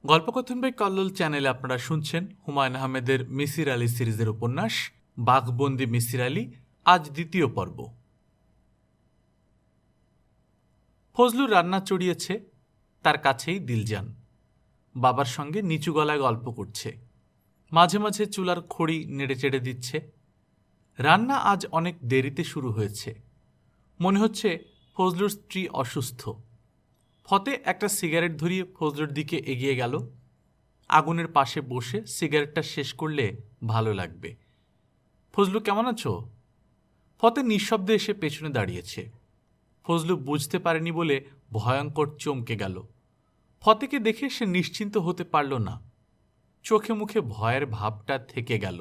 গল্পকথন by Kallol চ্যানেলে আপনারা শুনছেন হুমায়ুন আহমেদের মিসির আলী সিরিজের উপন্যাস বাঘবন্দি মিসির আলী, আজ দ্বিতীয় পর্ব। ফজলু রান্না চড়িয়েছে, তার কাছেই দিলজান বাবার সঙ্গে নিচু গলায় গল্প করছে, মাঝে মাঝে চুলার খড়ি নেড়ে চেড়ে দিচ্ছে। রান্না আজ অনেক দেরিতে শুরু হয়েছে, মনে হচ্ছে ফজলুর স্ত্রী অসুস্থ। ফতে একটা সিগারেট ধরিয়ে ফজলুর দিকে এগিয়ে গেল। আগুনের পাশে বসে সিগারেটটা শেষ করলে ভালো লাগবে। ফজলু, কেমন আছো? ফতে নিঃশব্দে এসে পেছনে দাঁড়িয়েছে। ফজলু বুঝতে পারেনি বলে ভয়ঙ্কর চমকে গেল। ফতেকে দেখে সে নিশ্চিন্ত হতে পারল না। চোখে মুখে ভয়ের ভাবটা থেকে গেল।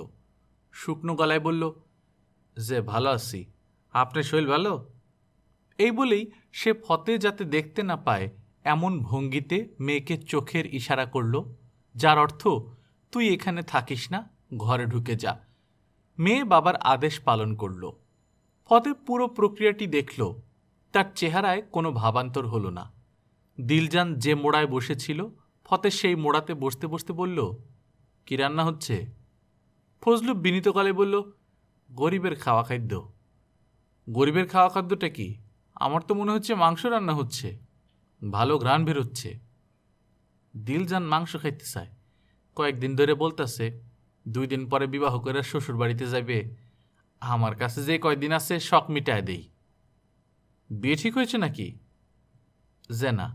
শুকনো গলায় বলল, যে ভালো আছি, আপনার শরীর ভালো? এই বলেই সে ফতে যাতে দেখতে না পায় এমন ভঙ্গিতে মেয়েকে চোখের ইশারা করল, যার অর্থ তুই এখানে থাকিস না, ঘরে ঢুকে যা। মেয়ে বাবার আদেশ পালন করল। ফতে পুরো প্রক্রিয়াটি দেখল। তার চেহারায় কোনো ভাবান্তর হলো না। দিলজান যে মোড়ায় বসেছিল, ফতে সেই মোড়াতে বসতে বসতে বলল, কি রান্না হচ্ছে? ফজলু বিনীত গলায় বলল, গরিবের খাওয়া খাদ্য। গরিবের খাওয়া খাদ্যটা কি? আমার তো মনে হচ্ছে মাংস রান্না হচ্ছে, ভালো ঘ্রাণ বেরোচ্ছে। দিলজান মাংস খাইতে চায়, কয়েকদিন ধরে বলতেছে 2 দিন পরে বিবাহ করে শ্বশুর বাড়িতে যাবে। আমার কাছে যে কয়দিন আছে শখ মিটায় দেই। বিয়ে ঠিক হয়েছে নাকি? যে না,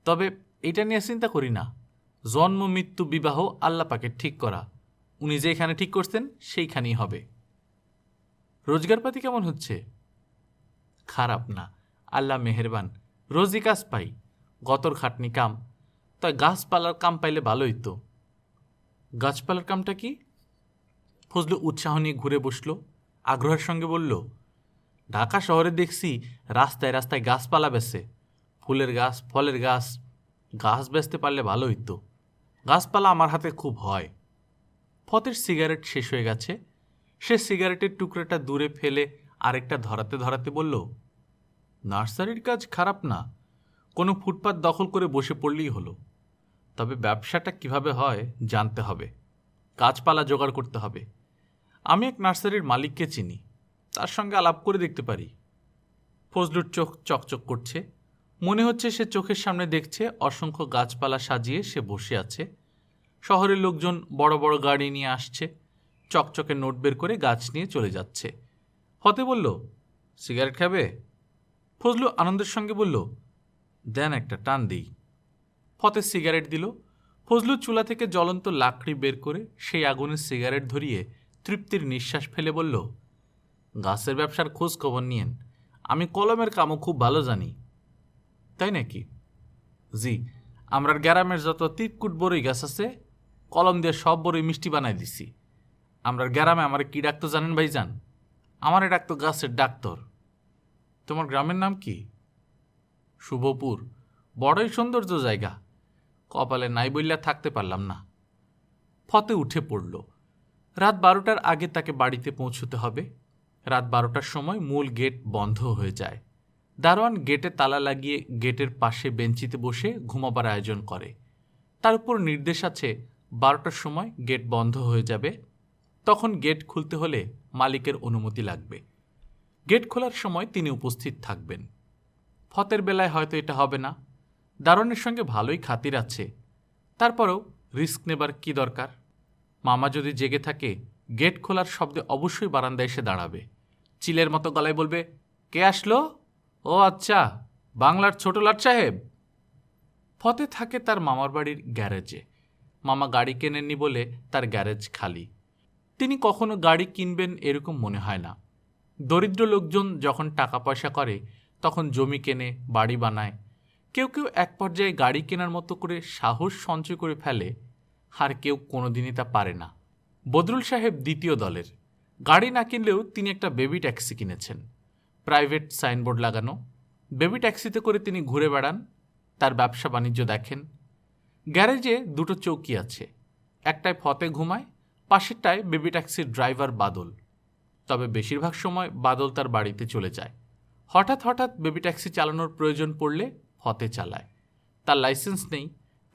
তবে এটা নিয়ে চিন্তা করি না। জন্ম মৃত্যু বিবাহ আল্লাহ পাকের ঠিক করা, উনি যেখানে ঠিক করছেন সেইখানেই হবে। রোজগারপাতি কেমন হচ্ছে? খারাপ না, আল্লাহ মেহেরবান, রোজই কাজ পাই, গতর খাটনি কাম। তাই গাছপালার কাম পাইলে ভালোই তো। গাছপালার কামটা কি? ফজলু উৎসাহ নিয়ে ঘুরে বসল, আগ্রহের সঙ্গে বলল, ঢাকা শহরে দেখছি রাস্তায় রাস্তায় গাছপালা বেচে, ফুলের গাছ, ফলের গাছ। গাছ বেচতে পারলে ভালোই তো। গাছপালা আমার হাতে খুব হয়। ফতের সিগারেট শেষ হয়ে গেছে। সে সিগারেটের টুকরোটা দূরে ফেলে আরেকটা ধরাতে ধরাতে বলল, নার্সারির কাজ খারাপ না, কোনো ফুটপাত দখল করে বসে পড়লেই হলো। তবে ব্যবসাটা কিভাবে হয় জানতে হবে, গাছপালা জোগাড় করতে হবে। আমি এক নার্সারির মালিককে চিনি, তার সঙ্গে আলাপ করে দেখতে পারি। ফজলুর চোখ চকচক করছে, মনে হচ্ছে সে চোখের সামনে দেখছে অসংখ্য গাছপালা সাজিয়ে সে বসে আছে। শহরের লোকজন বড় বড় গাড়ি নিয়ে আসছে, চকচকে নোট বের করে গাছ নিয়ে চলে যাচ্ছে। ফতে বলল, সিগারেট খাবে? ফজলু আনন্দের সঙ্গে বলল, দেন একটা টান দিই। ফতে সিগারেট দিল। ফজলু চুলা থেকে জ্বলন্ত লাকড়ি বের করে সেই আগুনের সিগারেট ধরিয়ে তৃপ্তির নিঃশ্বাস ফেলে বলল, গাছের ব্যবসার খোঁজ খবর নিয়েন, আমি কলমের কামও খুব ভালো জানি। তাই নাকি? জি, আমরার গ্রামের যত তিতকুট বড়ই গাছ আছে, কলম দিয়ে সব বড়ই মিষ্টি বানাই দিছি। আমরার গ্রামে আমার কি ডাকতো জানেন ভাইজান? আমারে ডাকতো গাছের ডাক্তার। তোমার গ্রামের নাম কি? শুভপুর। বড়ই সৌন্দর্য জায়গা, কপালে নাই বললে থাকতে পারলাম না। ফতে উঠে পড়ল। রাত 12টার আগে তাকে বাড়িতে পৌঁছতে হবে। রাত 12টার সময় মূল গেট বন্ধ হয়ে যায়। দারোয়ান গেটে তালা লাগিয়ে গেটের পাশে বেঞ্চিতে বসে ঘুমাবার আয়োজন করে। তার উপর নির্দেশ আছে 12টার সময় গেট বন্ধ হয়ে যাবে। তখন গেট খুলতে হলে মালিকের অনুমতি লাগবে। গেট খোলার সময় তিনি উপস্থিত থাকবেন। ফতের বেলায় হয়তো এটা হবে না। দারোয়ানের সঙ্গে ভালোই খাতির আছে, তারপরেও রিস্ক নেবার কি দরকার? মামা যদি জেগে থাকে, গেট খোলার শব্দে অবশ্যই বারান্দায় এসে দাঁড়াবে। চিলের মতো গলায় বলবে, কে আসলো? ও আচ্ছা, বাংলার ছোট লাট সাহেব। ফতে থাকে তার মামার বাড়ির গ্যারেজে। মামা গাড়ি কেনেননি বলে তার গ্যারেজ খালি। তিনি কখনো গাড়ি কিনবেন এরকম মনে হয় না। দরিদ্র লোকজন যখন টাকা পয়সা করে তখন জমি কেনে, বাড়ি বানায়। কেউ কেউ এক পর্যায়ে গাড়ি কেনার মতো করে সাহস সঞ্চয় করে ফেলে, আর কেউ কোনোদিনই তা পারে না। বদরুল সাহেব দ্বিতীয় দলের। গাড়ি না কিনলেও তিনি একটা বেবি ট্যাক্সি কিনেছেন, প্রাইভেট সাইনবোর্ড লাগানো। বেবি ট্যাক্সিতে করে তিনি ঘুরে বেড়ান, তার ব্যবসা বাণিজ্য দেখেন। গ্যারেজে 2টো চৌকি আছে, একটায় ফতে ঘুমায়, পাশেরটায় বেবি ট্যাক্সির ড্রাইভার বাদল। তবে বেশিরভাগ সময় বাদল তার বাড়িতে চলে যায়। হঠাৎ হঠাৎ বেবি ট্যাক্সি চালানোর প্রয়োজন পড়লে ফতে চালায়। তার লাইসেন্স নেই,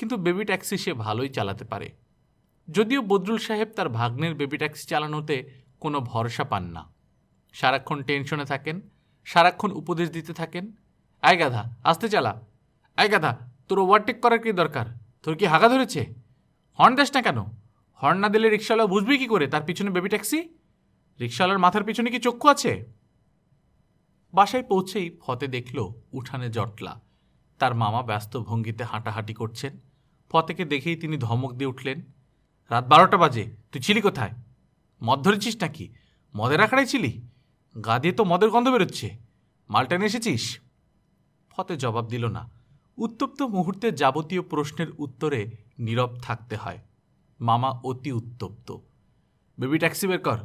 কিন্তু বেবি ট্যাক্সি সে ভালোই চালাতে পারে। যদিও বদরুল সাহেব তার ভাগ্নের বেবি ট্যাক্সি চালানোতে কোনো ভরসা পান না। সারাক্ষণ টেনশনে থাকেন, সারাক্ষণ উপদেশ দিতে থাকেন, আয় গাধা আস্তে চালা, আয় গাধা তোর ওভারটেক করার কি দরকার, তোর কি হাগা ধরেছে, হর্ন দেস না কেন, হর্ন না দিলে রিক্সাওয়ালা বুঝবি কি করে তার পিছনে বেবি ট্যাক্সি, রিক্সাওয়ালার মাথার পিছনে কি চক্ষু আছে? বাসায় পৌঁছেই ফতে দেখল উঠানে জটলা, তার মামা ব্যস্ত ভঙ্গিতে হাঁটাহাঁটি করছেন। ফতেকে দেখেই তিনি ধমক দিয়ে উঠলেন, রাত 12টা বাজে, তুই ছিলি কোথায়? মদ ধরেছিস নাকি? মদের আখড়ায় ছিলি? গা দিয়ে তো মদের গন্ধ বেরোচ্ছে, মালটা নিয়ে এসেছিস? ফতে জবাব দিল না। উত্তপ্ত মুহূর্তে যাবতীয় প্রশ্নের উত্তরে নীরব থাকতে হয়। মামা অতি উত্তপ্ত। বেবি ট্যাক্সি বের কর,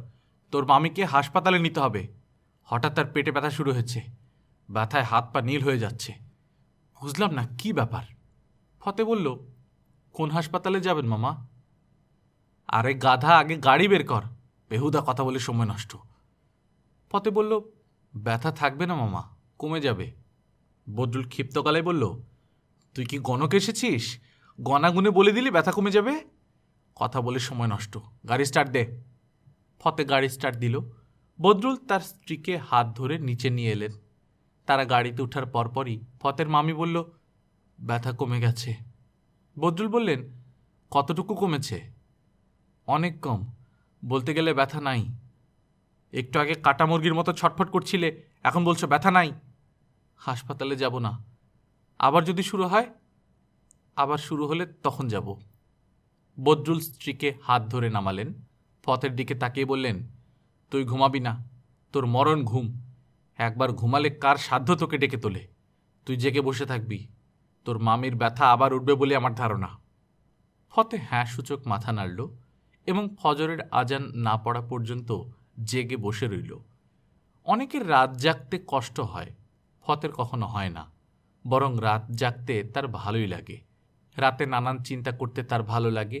তোর মামিকে হাসপাতালে নিতে হবে। হঠাৎ তার পেটে ব্যথা শুরু হয়েছে, ব্যথায় হাত পা নীল হয়ে যাচ্ছে। বুঝলাম না কি ব্যাপার। ফতে বলল, কোন হাসপাতালে যাবেন মামা? আরে গাধা, আগে গাড়ি বের কর, বেহুদা কথা বলে সময় নষ্ট। ফতে বলল, ব্যথা থাকবে না মামা, কমে যাবে। বদরুল ক্ষিপ্ত গলায় বলল, তুই কি গণক এসেছিস? গনাগুনে বলে দিলি ব্যথা কমে যাবে? কথা বলে সময় নষ্ট, গাড়ি স্টার্ট দে। ফতে গাড়ি স্টার্ট দিল। বদরুল তার স্ত্রীকে হাত ধরে নিচে নিয়ে এলেন। তারা গাড়িতে ওঠার পরপরই ফতের মামি বলল, ব্যথা কমে গেছে। বদরুল বললেন, কতটুকু কমেছে? অনেক কম, বলতে গেলে ব্যথা নাই। একটু আগে কাটা মুরগির মতো ছটফট করছিলে, এখন বলছো ব্যথা নাই। হাসপাতালে যাব না। আবার যদি শুরু হয়? আবার শুরু হলে তখন যাব। বদরুল স্ত্রীকে হাত ধরে নামালেন। ফতের দিকে তাকিয়ে বললেন, তুই ঘুমাবি না, তোর মরণ ঘুম। একবার ঘুমালে কার সাধ্য তোকে ডেকে তোলে? তুই জেগে বসে থাকবি, তোর মামির ব্যথা আবার উঠবে বলে আমার ধারণা। ফতে হ্যাঁ সূচক মাথা নাড়ল এবং ফজরের আজান না পড়া পর্যন্ত জেগে বসে রইল। অনেকের রাত জাগতে কষ্ট হয়, ফতের কখনো হয় না, বরং রাত জাগতে তার ভালোই লাগে। রাতে নানান চিন্তা করতে তার ভালো লাগে।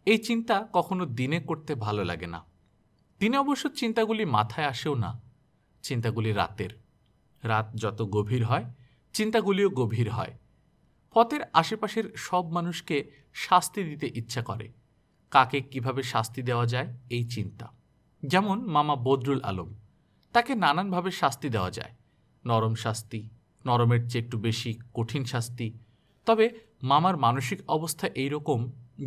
এই চিন্তা কখনো দিনে করতে ভালো লাগে না। দিনে অবশ্য চিন্তাগুলি মাথায় আসেও না, চিন্তাগুলি রাতের। রাত যত গভীর হয়, চিন্তাগুলিও গভীর হয়। ফতের আশেপাশের সব মানুষকে শাস্তি দিতে ইচ্ছা করে। কাকে কিভাবে শাস্তি দেওয়া যায় এই চিন্তা। যেমন মামা বদরুল আলম, তাকে নানানভাবে শাস্তি দেওয়া যায়। নরম শাস্তি, নরমের চেয়ে একটু বেশি কঠিন শাস্তি। তবে মামার মানসিক অবস্থা এই রকম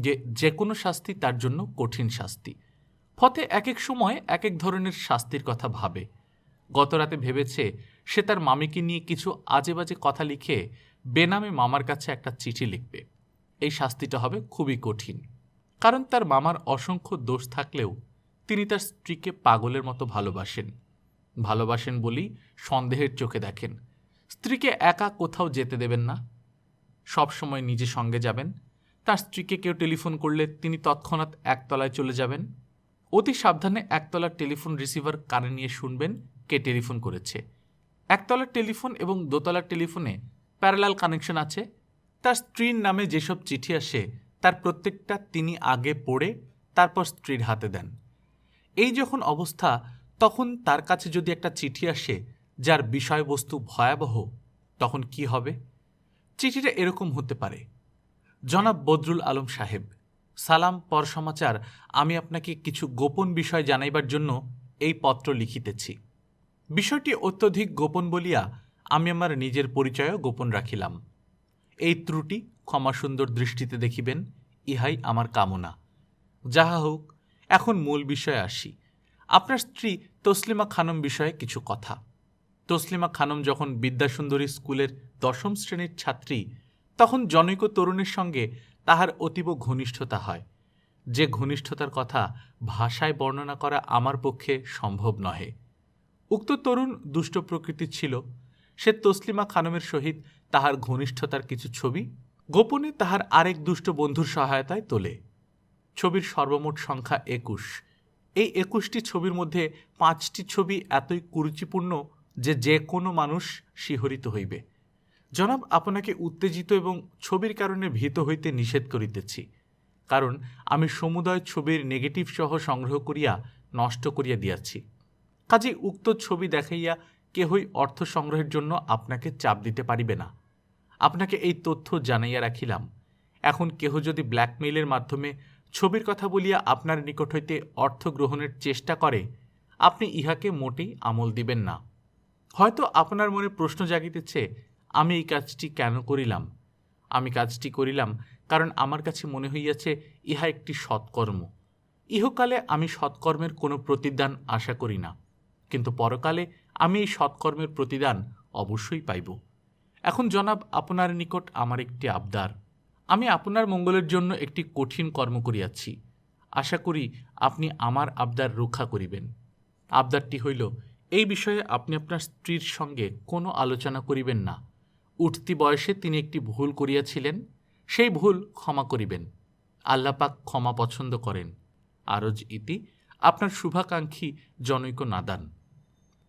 যে যে কোনো শাস্তি তার জন্য কঠিন শাস্তি। ফতে এক এক সময় এক এক ধরনের শাস্তির কথা ভাবে। গতরাতে ভেবেছে সে তার মামিকে নিয়ে কিছু আজে বাজে কথা লিখে বেনামে মামার কাছে একটা চিঠি লিখবে। এই শাস্তিটা হবে খুবই কঠিন, কারণ তার মামার অসংখ্য দোষ থাকলেও তিনি তার স্ত্রীকে পাগলের মতো ভালোবাসেন। ভালোবাসেন বলেই সন্দেহের চোখে দেখেন। স্ত্রীকে একা কোথাও যেতে দেবেন না, সব সময় নিজে সঙ্গে যাবেন। তার স্ত্রীকে কেউ টেলিফোন করলে তিনি তৎক্ষণাৎ একতলায় চলে যাবেন। অতি সাবধানে একতলার টেলিফোন রিসিভার কানে নিয়ে শুনবেন কে টেলিফোন করেছে। একতলার টেলিফোন এবং দোতলার টেলিফোনে প্যারালাল কানেকশন আছে। তার স্ত্রীর নামে যেসব চিঠি আসে তার প্রত্যেকটা তিনি আগে পড়ে তারপর স্ত্রীর হাতে দেন। এই যখন অবস্থা, তখন তার কাছে যদি একটা চিঠি আসে যার বিষয়বস্তু ভয়াবহ, তখন কি হবে? চিঠিটা এরকম হতে পারে, জনাব বদরুল আলম সাহেব, সালাম পর সমাচার, আমি আপনাকে কিছু গোপন বিষয় জানাইবার জন্য এই পত্র লিখিতেছি। বিষয়টি অত্যধিক গোপন বলিয়া আমি আমার নিজের পরিচয়ও গোপন রাখিলাম। এই ত্রুটি ক্ষমাসুন্দর দৃষ্টিতে দেখিবেন, ইহাই আমার কামনা। যাহা হোক, এখন মূল বিষয়ে আসি। আপনার স্ত্রী তসলিমা খানম বিষয়ে কিছু কথা। তসলিমা খানম যখন বিদ্যাসুন্দরী স্কুলের 10ম শ্রেণীর ছাত্রী, তখন জনৈক তরুণের সঙ্গে তাহার অতীব ঘনিষ্ঠতা হয়, যে ঘনিষ্ঠতার কথা ভাষায় বর্ণনা করা আমার পক্ষে সম্ভব নহে। উক্ত তরুণ দুষ্ট প্রকৃতির ছিল। সে তসলিমা খানমের সহিত তাহার ঘনিষ্ঠতার কিছু ছবি গোপনে তাহার আরেক দুষ্ট বন্ধুর সহায়তায় তোলে। ছবির সর্বমোট সংখ্যা 21। এই 21টি ছবির মধ্যে 5টি ছবি এতই কুরুচিপূর্ণ যে যে কোনো মানুষ শিহরিত হইবে। জনাব, আপনাকে উত্তেজিত এবং ছবির কারণে ভীত হইতে নিষেধ করিতেছি, কারণ আমি সমুদয় ছবির নেগেটিভ সহ সংগ্রহ করিয়া নষ্ট করিয়া দিয়াছি। কাজেই উক্ত ছবি দেখাইয়া কেহই অর্থ সংগ্রহের জন্য আপনাকে চাপ দিতে পারিবে না। আপনাকে এই তথ্য জানাইয়া রাখিলাম। এখন কেহ যদি ব্ল্যাকমেইলের মাধ্যমে ছবির কথা বলিয়া আপনার নিকট হইতে অর্থ গ্রহণের চেষ্টা করে, আপনি ইহাকে মোটেই আমল দিবেন না। হয়তো আপনার মনে প্রশ্ন জাগিতেছে, আমি এই কাজটি কেন করিলাম? আমি কাজটি করিলাম কারণ আমার কাছে মনে হইয়াছে ইহা একটি সৎকর্ম। ইহকালে আমি সৎকর্মের কোনো প্রতিদান আশা করি না, কিন্তু পরকালে আমি এই সৎকর্মের প্রতিদান অবশ্যই পাইব। এখন জনাব, আপনার নিকট আমার একটি আবদার। আমি আপনার মঙ্গলের জন্য একটি কঠিন কর্ম করিয়াছি। আশা করি আপনি আমার আবদার রক্ষা করিবেন। আবদারটি হইল, এই বিষয়ে আপনি আপনার স্ত্রীর সঙ্গে কোনো আলোচনা করিবেন না। উঠতি বয়সে তিনি একটি ভুল করিয়াছিলেন, সেই ভুল ক্ষমা করিবেন। আল্লাহ পাক ক্ষমা পছন্দ করেন। আরজ ইতি, আপনার শুভাকাঙ্ক্ষী জনৈক নাদান।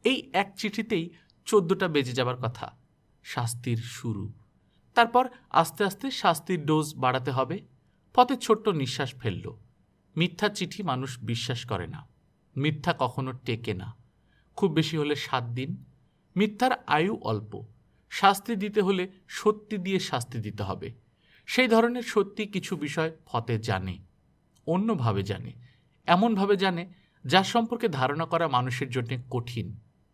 এই এক চিঠিতেই 14টা বেজে যাবার কথা। শাস্তির শুরু। তারপর আস্তে আস্তে শাস্তির ডোজ বাড়াতে হবে। পথে ছোট্ট নিঃশ্বাস ফেলল। মিথ্যা চিঠি মানুষ বিশ্বাস করে না। মিথ্যা কখনো টেকে না। খুব বেশি হলে 7 দিন। মিথ্যার আয়ু অল্প। শাস্তি দিতে হলে সত্যি দিয়ে শাস্তি দিতে হবে। সেই ধরনের সত্যি কিছু বিষয় ফতে জানে, অন্যভাবে জানে, এমনভাবে জানে যার সম্পর্কে ধারণা করা মানুষের জন্য কঠিন,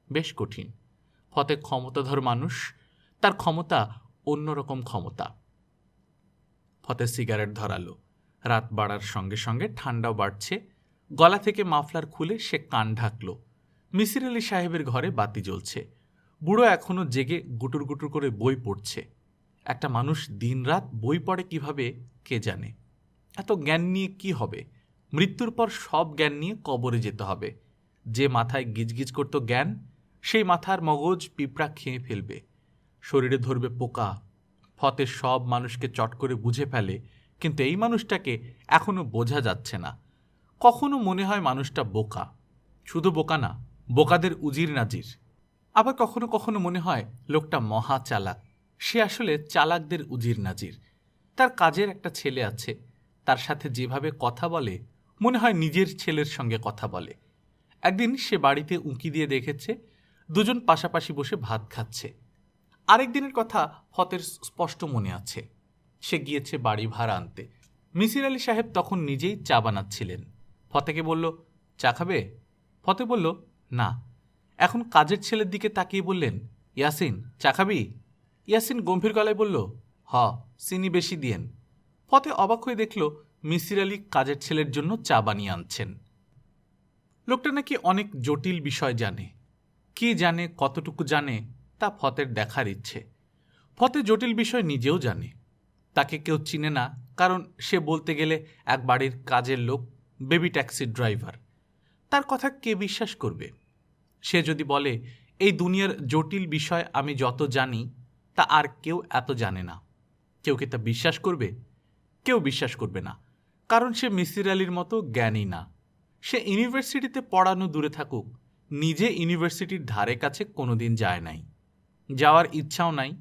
বেশ কঠিন। ফতে ক্ষমতাধর মানুষ, তার ক্ষমতা অন্যরকম ক্ষমতা। ফতে সিগারেট ধরালো। রাত বাড়ার সঙ্গে সঙ্গে ঠান্ডাও বাড়ছে। গলা থেকে মাফলার খুলে সে কান ঢাকল। মিসির আলি সাহেবের ঘরে বাতি জ্বলছে। বুড়ো এখনো জেগে গুটুর গুটুর করে বই পড়ছে। একটা মানুষ দিনরাত বই পড়ে কিভাবে কে জানে। এত জ্ঞান নিয়ে কি হবে? মৃত্যুর পর সব জ্ঞান নিয়ে কবরে যেতে হবে। যে মাথায় গিজগিজ করত জ্ঞান, সেই মাথার মগজ পিঁপড়া খেয়ে ফেলবে। শরীরে ধরবে পোকা। ফতে সব মানুষকে চট করে বুঝে ফেলে, কিন্তু এই মানুষটাকে এখনো বোঝা যাচ্ছে না। কখনো মনে হয় মানুষটা বোকা। শুধু বোকা না, বোকাদের উজির নাজির। আবার কখনো কখনো মনে হয় লোকটা মহা চালাক। সে আসলে চালাকদের উজির নাজির। তার কাজের একটা ছেলে আছে, তার সাথে যেভাবে কথা বলে মনে হয় নিজের ছেলের সঙ্গে কথা বলে। একদিন সে বাড়িতে উঁকি দিয়ে দেখেছে দুজন পাশাপাশি বসে ভাত খাচ্ছে। আরেক দিনের কথা ফতের স্পষ্ট মনে আছে। সে গিয়েছে বাড়ি ভাড়া আনতে। মিসির আলি সাহেব তখন নিজেই চা বানাচ্ছিলেন। ফতেকে বলল, চা খাবে? ফতে বলল, না। এখন কাজের ছেলের দিকে তাকিয়ে বললেন, ইয়াসিন, চা খাবি? ইয়াসিন গম্ভীর গলায় বলল, হ, চিনি বেশি দিয়েন। ফতে অবাক হয়ে দেখল মিসির আলি কাজের ছেলের জন্য চা বানিয়ে আনছেন। লোকটা নাকি অনেক জটিল বিষয় জানে। কি জানে, কতটুকু জানে, তা ফতের দেখার ইচ্ছে। ফতে জটিল বিষয় নিজেও জানে। তাকে কেউ চিনে না, কারণ সে বলতে গেলে এক বাড়ির কাজের লোক, বেবি ট্যাক্সির ড্রাইভার। তার কথা কে বিশ্বাস করবে? সে যদি বলে, এই দুনিয়ার জটিল বিষয় আমি যত জানি তা আর কেউ এত জানে না, কেউ কি তা বিশ্বাস করবে? কেউ বিশ্বাস করবে না, কারণ সে মিসির আলির মতো জ্ঞানী না। সে ইউনিভার্সিটিতে পড়ানো দূরে থাকুক, নিজে ইউনিভার্সিটির ধারে কাছে কোনোদিন যায় নাই, যাওয়ার ইচ্ছাও নাই।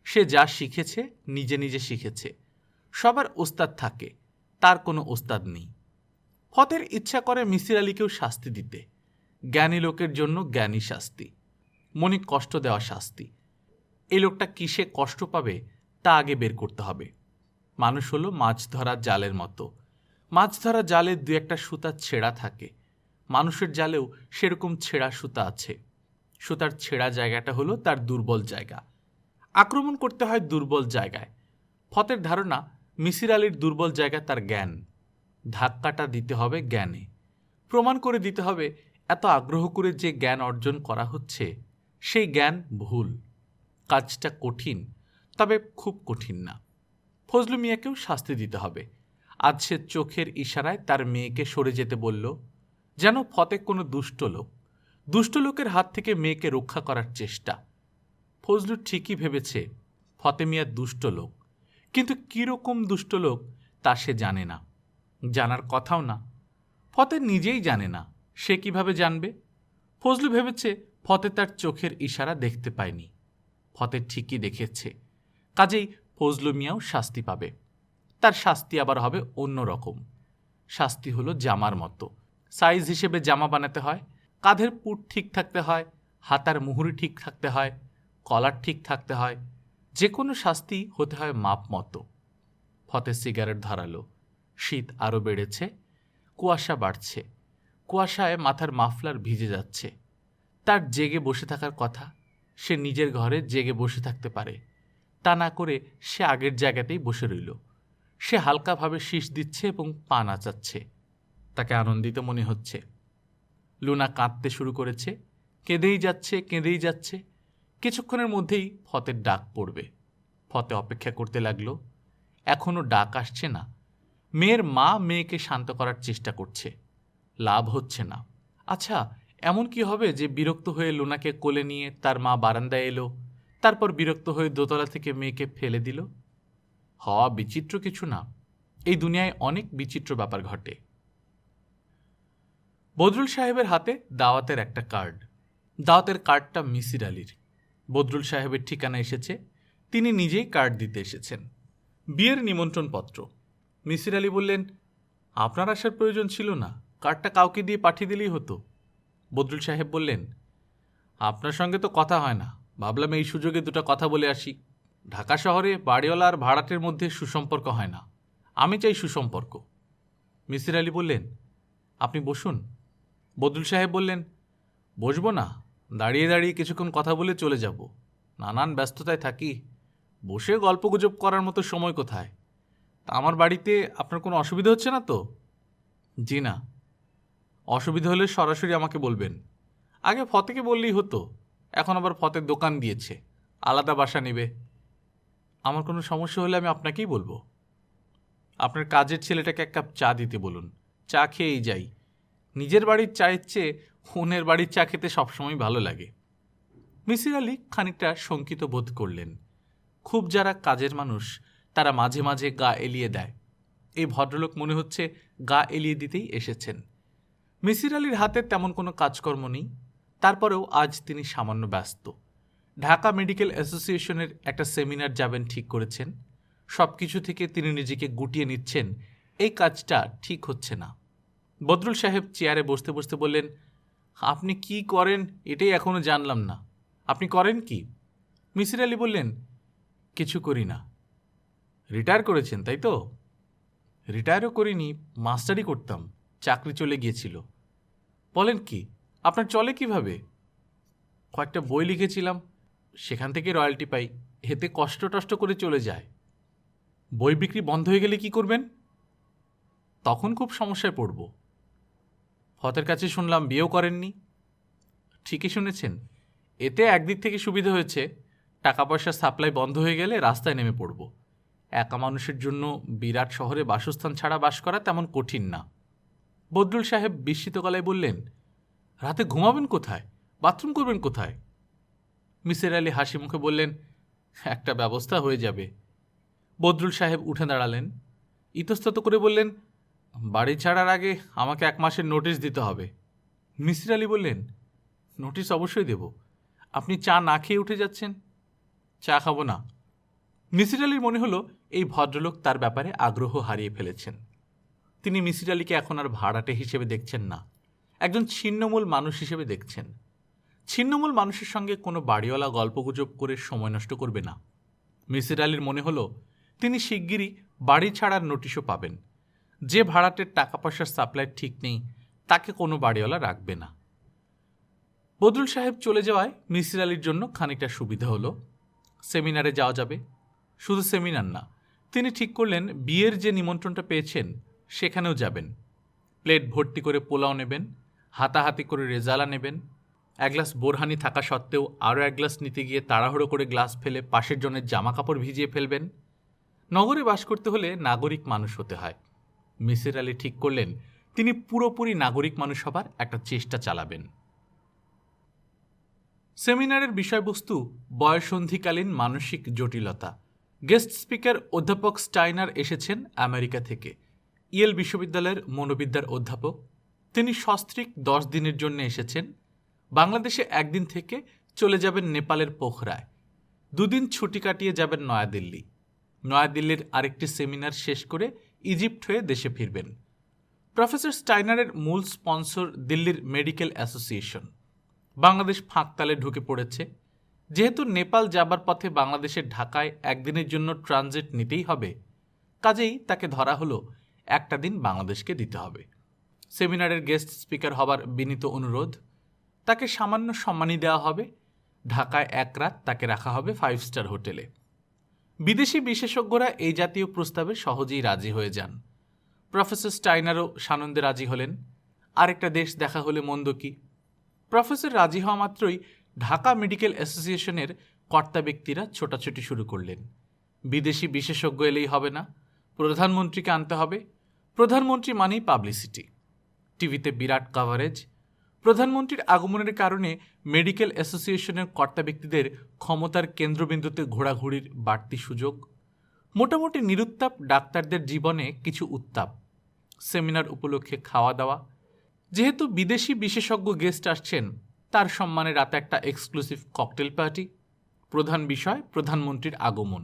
সে যা শিখেছে নিজে নিজে শিখেছে। সবার ওস্তাদ থাকে, তার কোনো ওস্তাদ নেই। ফতের ইচ্ছা করে মিসির আলিকেও শাস্তি দিতে। জ্ঞানী লোকের জন্য জ্ঞানী শাস্তি, মনে কষ্ট দেওয়া শাস্তি। এই লোকটা কিসে কষ্ট পাবে তা আগে বের করতে হবে। মানুষ হলো মাছ ধরা জালের মতো। মাছ ধরা জালে 2-1টা সুতা ছেঁড়া থাকে। মানুষের জালেও সেরকম ছেঁড়া সুতা আছে। সুতার ছেঁড়া জায়গাটা হলো তার দুর্বল জায়গা। আক্রমণ করতে হয় দুর্বল জায়গায়। ফতের ধারণা মিসির আলির দুর্বল জায়গা তার জ্ঞান। ধাক্কাটা দিতে হবে জ্ঞানে। প্রমাণ করে দিতে হবে এত আগ্রহ করে যে জ্ঞান অর্জন করা হচ্ছে সেই জ্ঞান ভুল। কাজটা কঠিন, তবে খুব কঠিন না। ফজলু মিয়াকেও শাস্তি দিতে হবে। আজ সে চোখের ইশারায় তার মেয়েকে সরে যেতে বলল, যেন ফতে কোনো দুষ্ট লোক, দুষ্ট লোকের হাত থেকে মেয়েকে রক্ষা করার চেষ্টা। ফজলু ঠিকই ভেবেছে ফতে মিয়া দুষ্ট লোক, কিন্তু কীরকম দুষ্ট লোক তা সে জানে না, জানার কথাও না। ফতে নিজেই জানে না, সে কিভাবে জানবে? ফজলু ভেবেছে ফতে তার চোখের ইশারা দেখতে পায়নি। ফতে ঠিকই দেখেছে, কাজেই ফজলু মিয়াও শাস্তি পাবে। তার শাস্তি আবার হবে অন্য রকম। শাস্তি হলো জামার মতো। সাইজ হিসেবে জামা বানাতে হয়। কাঁধের পুট ঠিক থাকতে হয়, হাতার মুহুরি ঠিক থাকতে হয়, কলার ঠিক থাকতে হয়। যে কোনো শাস্তি হতে হয় মাপ মতো। ফতে সিগারেট ধরালো। শীত আরও বেড়েছে, কুয়াশা বাড়ছে। কুয়াশায় মাথার মাফলার ভিজে যাচ্ছে। তার জেগে বসে থাকার কথা, সে নিজের ঘরে জেগে বসে থাকতে পারে। তা না করে সে আগের জায়গাতেই বসে রইল। সে হালকাভাবে শীষ দিচ্ছে এবং পা নাচাচ্ছে। তাকে আনন্দিত মনে হচ্ছে। লুনা কাঁদতে শুরু করেছে, কেঁদেই যাচ্ছে, কেঁদেই যাচ্ছে। কিছুক্ষণের মধ্যেই ফতের ডাক পড়বে। ফতে অপেক্ষা করতে লাগলো। এখনও ডাক আসছে না। মেয়ের মা মেয়েকে শান্ত করার চেষ্টা করছে, লাভ হচ্ছে না। আচ্ছা, এমন কি হবে যে বিরক্ত হয়ে লুনাকে কোলে নিয়ে তার মা বারান্দায় এলো, তারপর বিরক্ত হয়ে দোতলা থেকে মেয়েকে ফেলে দিল? হওয়া বিচিত্র কিছু না। এই দুনিয়ায় অনেক বিচিত্র ব্যাপার ঘটে। বদরুল সাহেবের হাতে দাওয়াতের একটা কার্ড। দাওয়াতের কার্ডটা মিসির আলীর। বদরুল সাহেবের ঠিকানা এসেছে। তিনি নিজেই কার্ড দিতে এসেছেন। বিয়ের নিমন্ত্রণপত্র। মিসির আলী বললেন, আপনার আসার প্রয়োজন ছিল না, কার্ডটা কাউকে দিয়ে পাঠিয়ে দিলেই হতো। বদরুল সাহেব বললেন, আপনার সঙ্গে তো কথা হয় না, ভাবলাম এই সুযোগে দুটো কথা বলে আসি। ঢাকা শহরে বাড়িওয়ালা আর ভাড়াটের মধ্যে সুসম্পর্ক হয় না, আমি চাই সুসম্পর্ক। মিসির আলী বললেন, আপনি বসুন। বদরুল সাহেব বললেন, বসবো না, দাঁড়িয়ে দাঁড়িয়ে কিছুক্ষণ কথা বলে চলে যাব। নানান ব্যস্ততায় থাকি, বসে গল্পগুজব করার মতো সময় কোথায়? তা আমার বাড়িতে আপনার কোনো অসুবিধা হচ্ছে না তো? জি না। অসুবিধা হলে সরাসরি আমাকে বলবেন। আগে ফতেকে বললেই হতো, এখন আবার ফতের দোকান দিয়েছে, আলাদা বাসা নেবে। আমার কোনো সমস্যা হলে আমি আপনাকেই বলবো। আপনার কাজের ছেলেটাকে এক কাপ চা দিতে বলুন, চা খেয়েই যাই। নিজের বাড়ির চায়ের চেয়ে অন্যের বাড়ির চা খেতে সবসময় ভালো লাগে। মিসির আলী খানিকটা শঙ্কিত বোধ করলেন। খুব যারা কাজের মানুষ তারা মাঝে মাঝে গা এলিয়ে দেয়। এই ভদ্রলোক মনে হচ্ছে গা এলিয়ে দিতেই এসেছেন। মিসির আলীর হাতে তেমন কোনো কাজকর্ম নেই, তারপরেও আজ তিনি সামান্য ব্যস্ত। ঢাকা মেডিকেল অ্যাসোসিয়েশনের একটা সেমিনার যাবেন ঠিক করেছেন। সব কিছু থেকে তিনি নিজেকে গুটিয়ে নিচ্ছেন, এই কাজটা ঠিক হচ্ছে না। বদরুল সাহেব চেয়ারে বসতে বসতে বললেন, আপনি কি করেন এটাই এখনও জানলাম না। আপনি করেন কি? মিসির আলী বললেন, কিছু করি না। রিটায়ার করেছেন তাই তো? রিটায়ারও করিনি, মাস্টারই করতাম, চাকরি চলে গিয়েছিল। বলেন কি, আপনার চলে কিভাবে? কয়েকটা বই লিখেছিলাম, সেখান থেকে রয়্যালটি পাই, এতে কষ্ট টষ্ট করে চলে যায়। বই বিক্রি বন্ধ হয়ে গেলে কি করবেন? তখন খুব সমস্যায় পড়ব। ফতের কাছে শুনলাম বিয়েও করেননি। ঠিকই শুনেছেন, এতে একদিক থেকে সুবিধা হয়েছে, টাকা পয়সার সাপ্লাই বন্ধ হয়ে গেলে রাস্তায় নেমে পড়ব। একা মানুষের জন্য বিরাট শহরে বাসস্থান ছাড়া বাস করা তেমন কঠিন না। বদরুল সাহেব বিস্মিত গলায় বললেন, রাতে ঘুমাবেন কোথায়, বাথরুম করবেন কোথায়? মিসির আলী হাসি মুখে বললেন, একটা ব্যবস্থা হয়ে যাবে। বদরুল সাহেব উঠে দাঁড়ালেন, ইতস্তত করে বললেন, বাড়ি ছাড়ার আগে আমাকে 1 মাসের নোটিশ দিতে হবে। মিসির আলী বললেন, নোটিশ অবশ্যই দেব। আপনি চা না খেয়ে উঠে যাচ্ছেন। চা খাবো না। মিসির আলীর মনে হলো এই ভদ্রলোক তার ব্যাপারে আগ্রহ হারিয়ে ফেলেছেন। তিনি মিসির আলীকে এখন আর ভাড়াটে হিসেবে দেখছেন না, একজন ছিন্নমূল মানুষ হিসেবে দেখছেন। ছিন্নমূল মানুষের সঙ্গে কোনো বাড়িওয়ালা গল্পগুজব করে সময় নষ্ট করবে না। মিসির আলীর মনে হলো তিনি শিগগিরই বাড়ি ছাড়ার নোটিশও পাবেন। যে ভাড়াটের টাকা পয়সার সাপ্লাই ঠিক নেই তাকে কোনো বাড়িওয়ালা রাখবে না। বদরুল সাহেব চলে যাওয়ায় মিসির আলীর জন্য খানিকটা সুবিধা হলো। সেমিনারে যাওয়া যাবে। শুধু সেমিনার না, তিনি ঠিক করলেন বিয়ের যে নিমন্ত্রণটা পেয়েছেন সেখানেও যাবেন। প্লেট ভর্তি করে পোলাও নেবেন, হাতাহাতি করে রেজালা নেবেন। 1 গ্লাস বোরহানি থাকা সত্ত্বেও আরও 1 গ্লাস নিতে গিয়ে তাড়াহুড়ো করে গ্লাস ফেলে পাশের জনের জামা কাপড় ভিজিয়ে ফেলবেন। নগরে বাস করতে হলে নাগরিক মানুষ হতে হয়। মিসির আলী ঠিক করলেন তিনি পুরোপুরি নাগরিক মানুষ হবার একটা চেষ্টা চালাবেন। সেমিনারের বিষয়বস্তু বয়সন্ধিকালীন মানসিক জটিলতা। গেস্ট স্পিকার অধ্যাপক স্টাইনার এসেছেন আমেরিকা থেকে, ইয়েল বিশ্ববিদ্যালয়ের মনোবিদ্যার অধ্যাপক। তিনি সস্ত্রীক 10 দিনের জন্য এসেছেন। বাংলাদেশে 1 দিন থেকে চলে যাবেন নেপালের পোখরায়। 2 দিন ছুটি কাটিয়ে যাবেন নয়াদিল্লি। নয়াদিল্লির আরেকটি সেমিনার শেষ করে ইজিপ্ট হয়ে দেশে ফিরবেন। প্রফেসর স্টাইনারের মূল স্পন্সর দিল্লির মেডিকেল অ্যাসোসিয়েশন। বাংলাদেশ ফাঁকতালে ঢুকে পড়েছে। যেহেতু নেপাল যাবার পথে বাংলাদেশের ঢাকায় 1 দিনের জন্য ট্রানজিট নিতেই হবে, কাজেই তাকে ধরা হলো একটা দিন বাংলাদেশকে দিতে হবে। সেমিনারের গেস্ট স্পিকার হবার বিনীত অনুরোধ। তাকে সামান্য সম্মানী দেওয়া হবে। ঢাকায় এক রাত তাকে রাখা হবে 5 স্টার হোটেলে। বিদেশি বিশেষজ্ঞরা এই জাতীয় প্রস্তাবে সহজেই রাজি হয়ে যান। প্রফেসর স্টাইনারও সানন্দে রাজি হলেন। আরেকটা দেশ দেখা হলে মন্দ কি? প্রফেসর রাজি হওয়া মাত্রই ঢাকা মেডিকেল অ্যাসোসিয়েশনের কর্তা ব্যক্তিরা ছোটাছুটি শুরু করলেন। বিদেশি বিশেষজ্ঞ এলেই হবে না, প্রধানমন্ত্রীকে আনতে হবে। প্রধানমন্ত্রী মানেই পাবলিসিটি। টিভিতে বিরাট কাভারেজ। প্রধানমন্ত্রীর আগমনের কারণে মেডিকেল অ্যাসোসিয়েশনের কর্তা ব্যক্তিদের ক্ষমতার কেন্দ্রবিন্দুতে ঘোরাঘুরির বাড়তি সুযোগ। মোটামুটি নিরুত্তাপ ডাক্তারদের জীবনে কিছু উত্তাপ। সেমিনার উপলক্ষে খাওয়া দাওয়া। যেহেতু বিদেশি বিশেষজ্ঞ গেস্ট আসছেন, তার সম্মানে রাতে একটা এক্সক্লুসিভ ককটেল পার্টি। প্রধান বিষয় প্রধানমন্ত্রীর আগমন।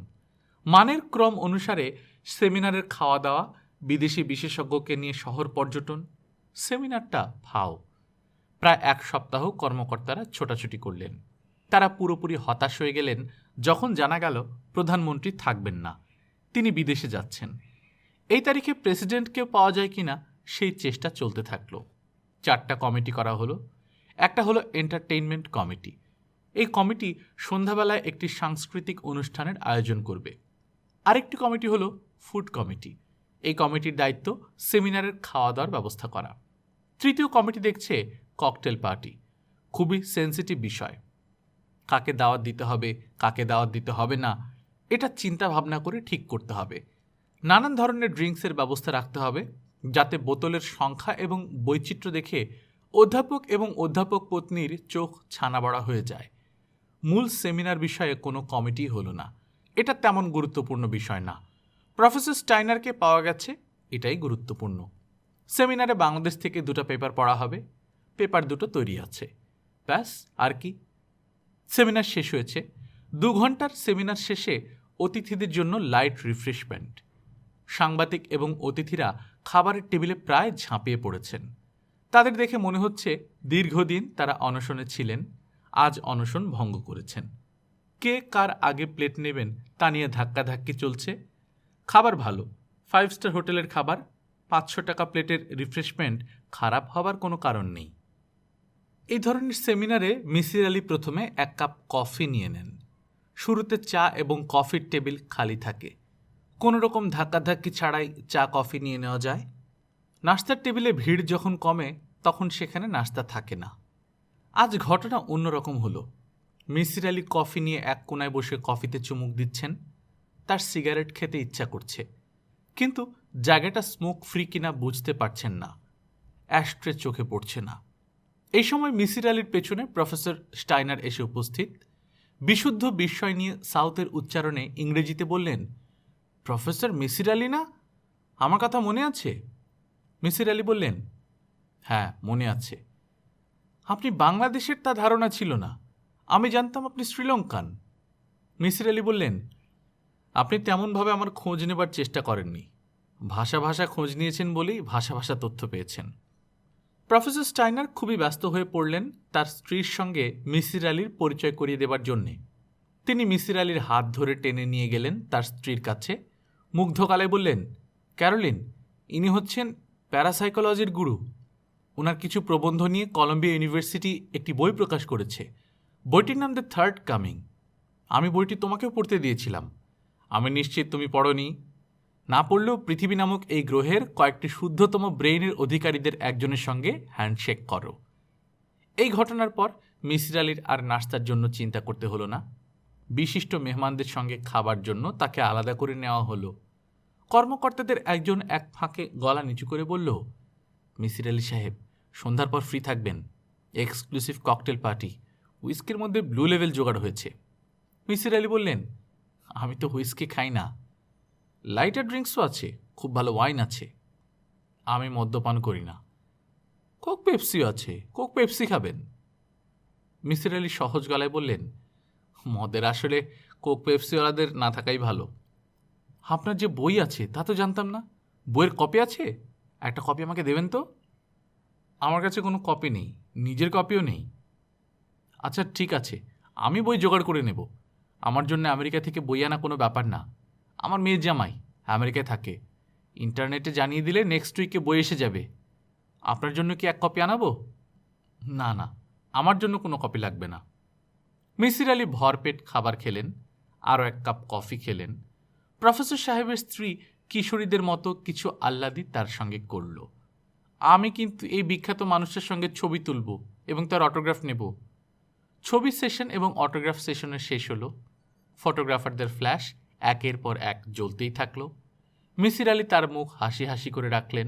মানের ক্রম অনুসারে সেমিনারের খাওয়া দাওয়া, বিদেশি বিশেষজ্ঞকে নিয়ে শহর পর্যটন। সেমিনারটা ফাও। প্রায় 1 সপ্তাহ কর্মকর্তারা ছোটাছুটি করলেন। তারা পুরোপুরি হতাশ হয়ে গেলেন যখন জানা গেল প্রধানমন্ত্রী থাকবেন না, তিনি বিদেশে যাচ্ছেন। এই তারিখে প্রেসিডেন্টকেও পাওয়া যায় কিনা সেই চেষ্টা চলতে থাকলো। 4টা কমিটি করা হলো। একটা হলো এন্টারটেইনমেন্ট কমিটি। এই কমিটি সন্ধ্যাবেলায় একটি সাংস্কৃতিক অনুষ্ঠানের আয়োজন করবে। আরেকটি কমিটি হলো ফুড কমিটি। এই কমিটির দায়িত্ব সেমিনারের খাওয়া দাওয়ার ব্যবস্থা করা। তৃতীয় কমিটি দেখছে ককটেল পার্টি। খুবই সেন্সিটিভ বিষয়। কাকে দাওয়াত দিতে হবে, কাকে দাওয়াত দিতে হবে না, এটা চিন্তা ভাবনা করে ঠিক করতে হবে। নানান ধরনের ড্রিঙ্কসের ব্যবস্থা রাখতে হবে, যাতে বোতলের সংখ্যা এবং বৈচিত্র্য দেখে অধ্যাপক এবং অধ্যাপক পত্নীর চোখ ছানাবড়া হয়ে যায়। মূল সেমিনার বিষয়ে কোনো কমিটি হলো না। এটা তেমন গুরুত্বপূর্ণ বিষয় না। প্রফেসর স্টাইনারকে পাওয়া গেছে, এটাই গুরুত্বপূর্ণ। সেমিনারে বাংলাদেশ থেকে 2টা পেপার পড়া হবে। পেপার 2টো তৈরি আছে, ব্যাস। আর কি? সেমিনার শেষ হয়েছে। 2 ঘন্টার সেমিনার শেষে অতিথিদের জন্য লাইট রিফ্রেশমেন্ট। সাংবাদিক এবং অতিথিরা খাবারের টেবিলে প্রায় ঝাঁপিয়ে পড়েছেন। তাদের দেখে মনে হচ্ছে দীর্ঘদিন তারা অনশনে ছিলেন, আজ অনশন ভঙ্গ করেছেন। কে কার আগে প্লেট নেবেন তা নিয়ে ধাক্কাধাক্কি চলছে। খাবার ভালো, 5 স্টার হোটেলের খাবার। 500 টাকা প্লেটের রিফ্রেশমেন্ট খারাপ হবার কোনো কারণ নেই। এই ধরনের সেমিনারে মিসির আলী প্রথমে 1 কাপ কফি নিয়ে নেন। শুরুতে চা এবং কফির টেবিল খালি থাকে। কোনো রকম ধাক্কাধাক্কি ছাড়াই চা কফি নিয়ে নেওয়া যায়। নাস্তার টেবিলে ভিড় যখন কমে তখন সেখানে নাস্তা থাকে না। আজ ঘটনা অন্যরকম হলো। মিসির আলী কফি নিয়ে এক কোনায় বসে কফিতে চুমুক দিচ্ছেন। তার সিগারেট খেতে ইচ্ছা করছে, কিন্তু জায়গাটা স্মোক ফ্রি কিনা বুঝতে পারছেন না। অ্যাশট্রে চোখে পড়ছে না। এই সময় মিসির আলীর পেছনে প্রফেসর স্টাইনার এসে উপস্থিত। বিশুদ্ধ বিস্ময় নিয়ে সাউথের উচ্চারণে ইংরেজিতে বললেন, প্রফেসর মিসির আলী না? আমার কথা মনে আছে? মিসির আলী বললেন, হ্যাঁ মনে আছে। আপনি বাংলাদেশের তা ধারণা ছিল না, আমি জানতাম আপনি শ্রীলঙ্কান। মিসির আলী বললেন, আপনি তেমনভাবে আমার খোঁজ নেবার চেষ্টা করেননি। ভাষা খোঁজ নিয়েছেন বলেই ভাষা তথ্য পেয়েছেন। প্রফেসর স্টাইনার খুবই ব্যস্ত হয়ে পড়লেন তার স্ত্রীর সঙ্গে মিসির আলীর পরিচয় করিয়ে দেবার জন্যে। তিনি মিসির আলীর হাত ধরে টেনে নিয়ে গেলেন তার স্ত্রীর কাছে। মুগ্ধ গলায় বললেন, ক্যারোলিন, ইনি হচ্ছেন প্যারাসাইকোলজির গুরু। ওনার কিছু প্রবন্ধ নিয়ে কলম্বিয়া ইউনিভার্সিটি একটি বই প্রকাশ করেছে। বইটির নাম দ্য থার্ড কামিং। আমি বইটি তোমাকেও পড়তে দিয়েছিলাম। আমি নিশ্চিত তুমি পড়নি। না পড়লেও পৃথিবী নামক এই গ্রহের কয়েকটি শুদ্ধতম ব্রেইনের অধিকারীদের একজনের সঙ্গে হ্যান্ডশেক করো। এই ঘটনার পর মিসির আলীর আর নাস্তার জন্য চিন্তা করতে হলো না। বিশিষ্ট মেহমানদের সঙ্গে খাবার জন্য তাকে আলাদা করে নেওয়া হলো। কর্মকর্তাদের একজন এক ফাঁকে গলা নিচু করে বলল, মিসির আলী সাহেব, সন্ধ্যার পর ফ্রি থাকবেন। এক্সক্লুসিভ ককটেল পার্টি, হুইস্কির মধ্যে ব্লু লেভেল জোগাড় হয়েছে। মিসির আলী বললেন, আমি তো হুইস্কি খাই না। লাইটার ড্রিঙ্কসও আছে, খুব ভালো ওয়াইন আছে। আমি মদ্যপান করি না। কোক পেপসিও আছে, কোক পেপসি খাবেন? মিসির আলী সহজ গলায় বললেন, মদের আসলে কোক পেপসিওয়ালাদের না থাকাই ভালো। আপনার যে বই আছে তা তো জানতাম না। বইয়ের কপি আছে? একটা কপি আমাকে দেবেন তো। আমার কাছে কোনো কপি নেই, নিজের কপিও নেই। আচ্ছা ঠিক আছে, আমি বই জোগাড় করে নেব। আমার জন্য আমেরিকা থেকে বই আনা কোনো ব্যাপার না। আমার মেয়ের জামাই, আমেরিকায় থাকে। ইন্টারনেটে জানিয়ে দিলে নেক্সট উইকে বই এসে যাবে। আপনার জন্য কি 1 কপি আনাবো? না না, আমার জন্য কোনো কপি লাগবে না। মিসির আলি ভরপেট খাবার খেলেন, আরও 1 কাপ কফি খেলেন। প্রফেসর সাহেবের স্ত্রী কিশোরীদের মতো কিছু আহ্লাদি তার সঙ্গে করল। আমি কিন্তু এই বিখ্যাত মানুষের সঙ্গে ছবি তুলব এবং তার অটোগ্রাফ নেব। ছবি সেশন এবং অটোগ্রাফ সেশনের শেষ হলো। ফটোগ্রাফারদের ফ্ল্যাশ একের পর এক জ্বলতেই থাকলো। মিসির আলি তার মুখ হাসি হাসি করে রাখলেন।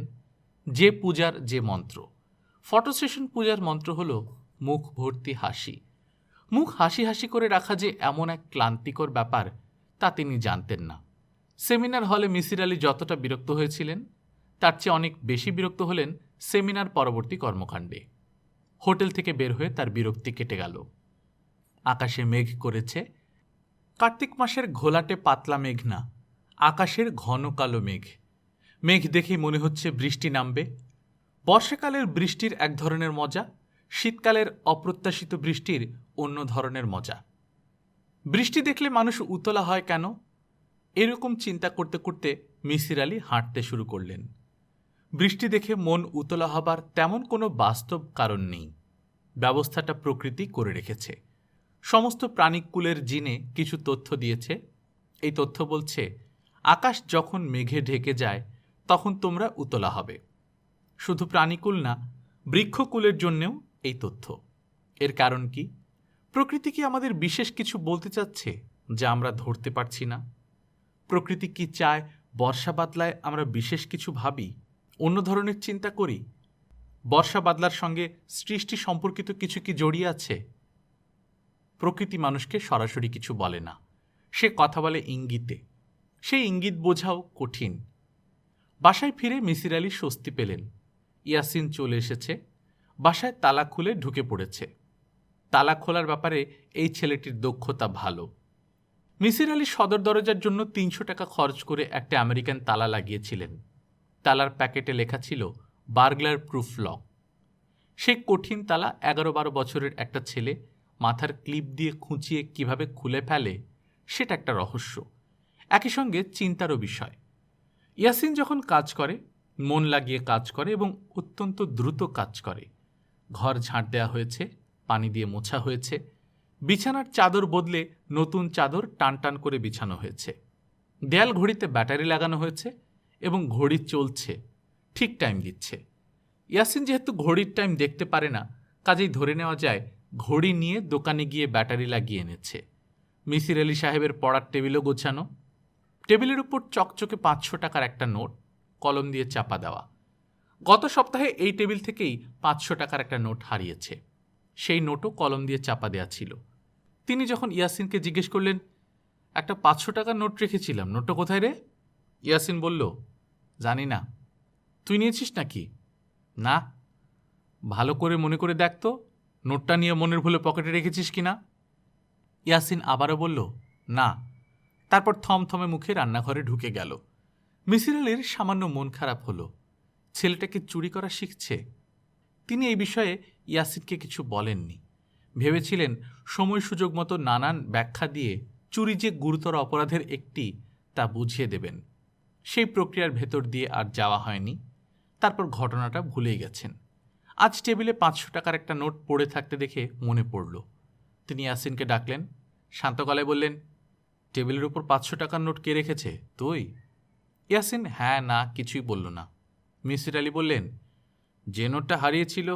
যে পূজার যে মন্ত্র, ফটো সেশন পূজার মন্ত্র হলো মুখ ভর্তি হাসি। মুখ হাসি হাসি করে রাখা যে এমন এক ক্লান্তিকর ব্যাপার তা তিনি জানতেন না। সেমিনার হলে মিসির আলি যতটা বিরক্ত হয়েছিলেন তার চেয়ে অনেক বেশি বিরক্ত হলেন সেমিনার পরবর্তী কর্মকাণ্ডে। হোটেল থেকে বের হয়ে তার বিরক্তি কেটে গেল। আকাশে মেঘ করেছে। কার্তিক মাসের ঘোলাটে পাতলা মেঘ না, আকাশের ঘন কালো মেঘ। মেঘ দেখেই মনে হচ্ছে বৃষ্টি নামবে। বর্ষাকালের বৃষ্টির এক ধরনের মজা, শীতকালের অপ্রত্যাশিত বৃষ্টির অন্য ধরনের মজা। বৃষ্টি দেখলে মানুষ উতলা হয় কেন? এরকম চিন্তা করতে করতে মিসির আলি হাঁটতে শুরু করলেন। বৃষ্টি দেখে মন উতলা হবার তেমন কোনো বাস্তব কারণ নেই। ব্যবস্থাটা প্রকৃতি করে রেখেছে। সমস্ত প্রাণীকুলের জিনে কিছু তথ্য দিয়েছে। এই তথ্য বলছে, আকাশ যখন মেঘে ঢেকে যায় তখন তোমরা উতলা হবে। শুধু প্রাণীকুল না, বৃক্ষকুলের জন্যেও এই তথ্য। এর কারণ কি? প্রকৃতি কি আমাদের বিশেষ কিছু বলতে চাচ্ছে যা আমরা ধরতে পারছি না? প্রকৃতি কি চায় বর্ষা বাদলায় আমরা বিশেষ কিছু ভাবি, অন্য ধরনের চিন্তা করি? বর্ষা বাদলার সঙ্গে সৃষ্টি সম্পর্কিত কিছু কি জড়িয়ে আছে? প্রকৃতি মানুষকে সরাসরি কিছু বলে না, সে কথা বলে ইঙ্গিতে। সেই ইঙ্গিত বোঝাও কঠিন। বাসায় ফিরে মিসির আলি স্বস্তি পেলেন। ইয়াসিন চলে এসেছে, বাসায় তালা খুলে ঢুকে পড়েছে। তালা খোলার ব্যাপারে এই ছেলেটির দক্ষতা ভালো। মিসির আলি সদর দরজার জন্য 300 টাকা খরচ করে একটা আমেরিকান তালা লাগিয়েছিলেন। তালার প্যাকেটে লেখা ছিল বার্গলার প্রুফ লক। সেই কঠিন তালা 11-12 বছরের একটা ছেলে মাথার ক্লিপ দিয়ে খুঁচিয়ে কিভাবে খুলে ফেলে সেটা একটা রহস্য, একই সঙ্গে চিন্তারও বিষয়। ইয়াসিন যখন কাজ করে মন লাগিয়ে কাজ করে এবং অত্যন্ত দ্রুত কাজ করে। ঘর ঝাঁট দেওয়া হয়েছে, পানি দিয়ে মোছা হয়েছে, বিছানার চাদর বদলে নতুন চাদর টান টান করে বিছানো হয়েছে, দেয়াল ঘড়িতে ব্যাটারি লাগানো হয়েছে এবং ঘড়ি চলছে, ঠিক টাইম দিচ্ছে। ইয়াসিন যেহেতু ঘড়ির টাইম দেখতে পারে না, কাজেই ধরে নেওয়া যায় ঘড়ি নিয়ে দোকানে গিয়ে ব্যাটারি লাগিয়ে এনেছে। মিসির আলি সাহেবের পড়ার টেবিলও গোছানো। টেবিলের উপর চকচকে 500 টাকার একটা নোট, কলম দিয়ে চাপা দেওয়া। গত সপ্তাহে এই টেবিল থেকেই 500 টাকার একটা নোট হারিয়েছে। সেই নোটও কলম দিয়ে চাপা দেওয়া ছিল। তিনি যখন ইয়াসিনকে জিজ্ঞেস করলেন, একটা 500 টাকার নোট রেখেছিলাম, নোটটা কোথায় রে? ইয়াসিন বলল, জানি না। তুই নিয়েছিস নাকি? না। ভালো করে মনে করে দেখ তো, নোটটা নিয়ে মনের ভুলে পকেটে রেখেছিস কিনা। ইয়াসিন আবারও বলল, না। তারপর থমথমে মুখে রান্নাঘরে ঢুকে গেল। মিসির আলির সামান্য মন খারাপ হলো। ছেলেটাকে চুরি করা শিখছে। তিনি এই বিষয়ে ইয়াসিনকে কিছু বলেননি। ভেবেছিলেন সময় সুযোগ মতো নানান ব্যাখ্যা দিয়ে চুরি যে গুরুতর অপরাধের একটি তা বুঝিয়ে দেবেন। সেই প্রক্রিয়ার ভেতর দিয়ে আর যাওয়া হয়নি। তারপর ঘটনাটা ভুলেই গেছেন। আজ টেবিলে 500 টাকার একটা নোট পড়ে থাকতে দেখে মনে পড়ল। তিনি ইয়াসিনকে ডাকলেন, শান্ত গলায় বললেন, টেবিলের উপর 500 টাকার নোট কে রেখেছে? তুই? ইয়াসিন হ্যাঁ না কিছুই বলল না। মিসির আলি বললেন, যে নোটটা হারিয়েছিল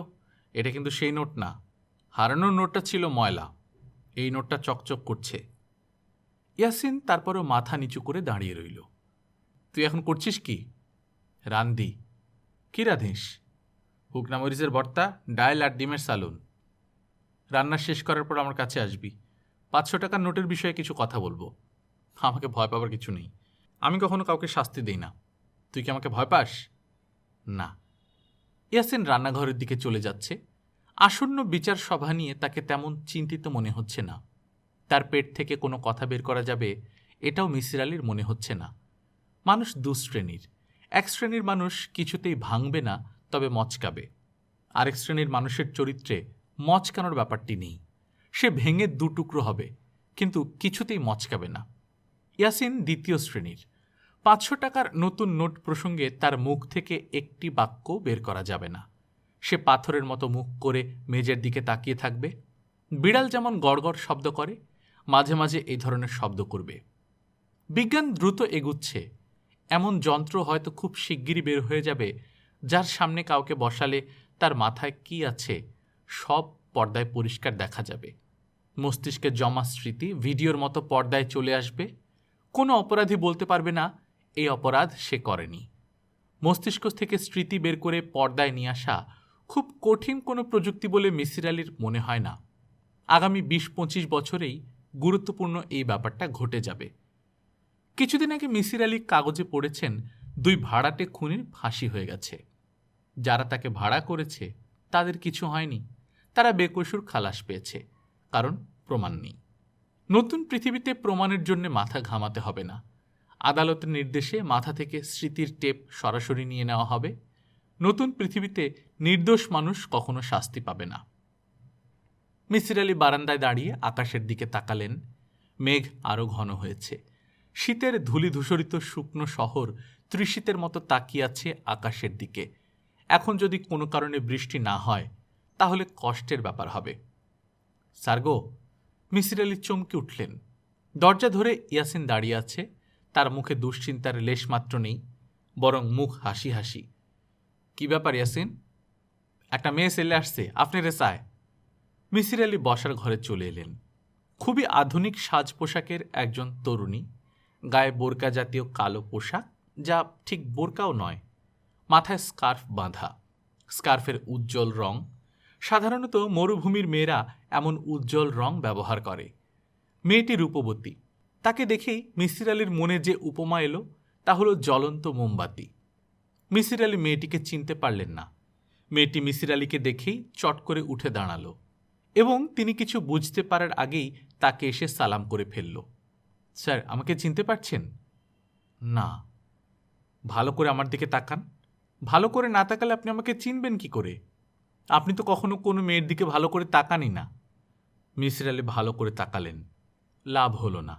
এটা কিন্তু সেই নোট না, হারানোর নোটটা ছিল ময়লা, এই নোটটা চকচক করছে। ইয়াসিন তারপরও মাথা নিচু করে দাঁড়িয়ে রইল। তুই এখন করছিস কি? রান্ধি। কি রাঁধিস? হুকনা মরিচের ভর্তা, ডাল আর ডিমের সালুন। রান্না শেষ করার পর আমার কাছে আসবি, 500 টাকার নোটের বিষয়ে কিছু কথা বলবো। আমাকে ভয় পাবার কিছু নেই, আমি কখনো কাউকে শাস্তি দিই না। তুই কি আমাকে ভয় পাস? না। ইয়াসিন রান্নাঘরের দিকে চলে যাচ্ছে। আসন্ন বিচার সভা নিয়ে তাকে তেমন চিন্তিত মনে হচ্ছে না। তার পেট থেকে কোনো কথা বের করা যাবে এটাও মিসির আলির মনে হচ্ছে না। মানুষ দুশ্রেণীর। এক শ্রেণীর মানুষ কিছুতেই ভাঙবে না, তবে মচকাবে। আরেক শ্রেণীর মানুষের চরিত্রে মচকানোর ব্যাপারটি নেই। সে ভেঙে 2 টুকরো হবে, কিন্তু কিছুতেই মচকাবে না। ইয়াসিন দ্বিতীয় শ্রেণীর। 500 টাকার নতুন নোট প্রসঙ্গে তার মুখ থেকে একটি বাক্য বের করা যাবে না। সে পাথরের মতো মুখ করে মেজের দিকে তাকিয়ে থাকবে। বিড়াল যেমন গড়গড় শব্দ করে, মাঝে মাঝে এই ধরনের শব্দ করবে। বিজ্ঞান দ্রুত এগুচ্ছে। এমন যন্ত্র হয়তো খুব শিগগিরই বের হয়ে যাবে, যার সামনে কাউকে বসালে তার মাথায় কি আছে সব পর্দায় পরিষ্কার দেখা যাবে। মস্তিষ্কে জমা স্মৃতি ভিডিওর মতো পর্দায় চলে আসবে। কোনো অপরাধী বলতে পারবে না এই অপরাধ সে করেনি। মস্তিষ্ক থেকে স্মৃতি বের করে পর্দায় নিয়ে আসা খুব কঠিন কোনো প্রযুক্তি বলে মিসির আলির মনে হয় না। আগামী 20-25 বছরেই গুরুত্বপূর্ণ এই ব্যাপারটা ঘটে যাবে। কিছুদিন আগে মিসির আলি কাগজে পড়েছেন 2 ভাড়াটে খুনির ফাঁসি হয়ে গেছে। যারা তাকে ভাড়া করেছে তাদের কিছু হয়নি, তারা বেকসুর খালাস পেয়েছে, কারণ প্রমাণ নেই। নতুন পৃথিবীতে প্রমাণের জন্য মাথা ঘামাতে হবে না। আদালতের নির্দেশে মাথা থেকে স্মৃতির টেপ সরাসরি নিয়ে নেওয়া হবে। নতুন পৃথিবীতে নির্দোষ মানুষ কখনো শাস্তি পাবে না। মিসির আলি বারান্দায় দাঁড়িয়ে আকাশের দিকে তাকালেন। মেঘ আরও ঘন হয়েছে। শীতের ধূলিধূসরিত শুকনো শহর ত্রিশীতের মতো তাকিয়ে আছে আকাশের দিকে। এখন যদি কোনো কারণে বৃষ্টি না হয় তাহলে কষ্টের ব্যাপার হবে। সার্গো, মিসির আলি চমকে উঠলেন। দরজা ধরে ইয়াসিন দাঁড়িয়ে আছে। তার মুখে দুশ্চিন্তার লেশমাত্র নেই, বরং মুখ হাসি হাসি। কি ব্যাপার ইয়াসিন? একটা মেয়ে ছেলে আসছে, আপনি রেসায়। মিসির আলি বসার ঘরে চলে এলেন। খুবই আধুনিক সাজ পোশাকের একজন তরুণী, গায়ে বোরকা জাতীয় কালো পোশাক, যা ঠিক বোরকাও নয়। মাথায় স্কার্ফ বাঁধা। স্কার্ফের উজ্জ্বল রং। সাধারণত মরুভূমির মেয়েরা এমন উজ্জ্বল রং ব্যবহার করে। মেয়েটি রূপবতী। তাকে দেখেই মিসির আলির মনে যে উপমা এলো তা হলো জ্বলন্ত মোমবাতি। মিসির আলি মেয়েটিকে চিনতে পারলেন না। মেয়েটি মিসির আলিকে দেখেই চট করে উঠে দাঁড়ালো এবং তিনি কিছু বুঝতে পারার আগেই তাকে এসে সালাম করে ফেলল। স্যার, আমাকে চিনতে পারছেন? না। ভালো করে আমার দিকে তাকান। ভালো করে না তাকালে আপনি আমাকে চিনবেন কি করে? আপনি তো কখনো কোনো মেয়ের দিকে ভালো করে তাকানই না। মিসির আলি ভালো করে তাকালেন। লাভ হলো না।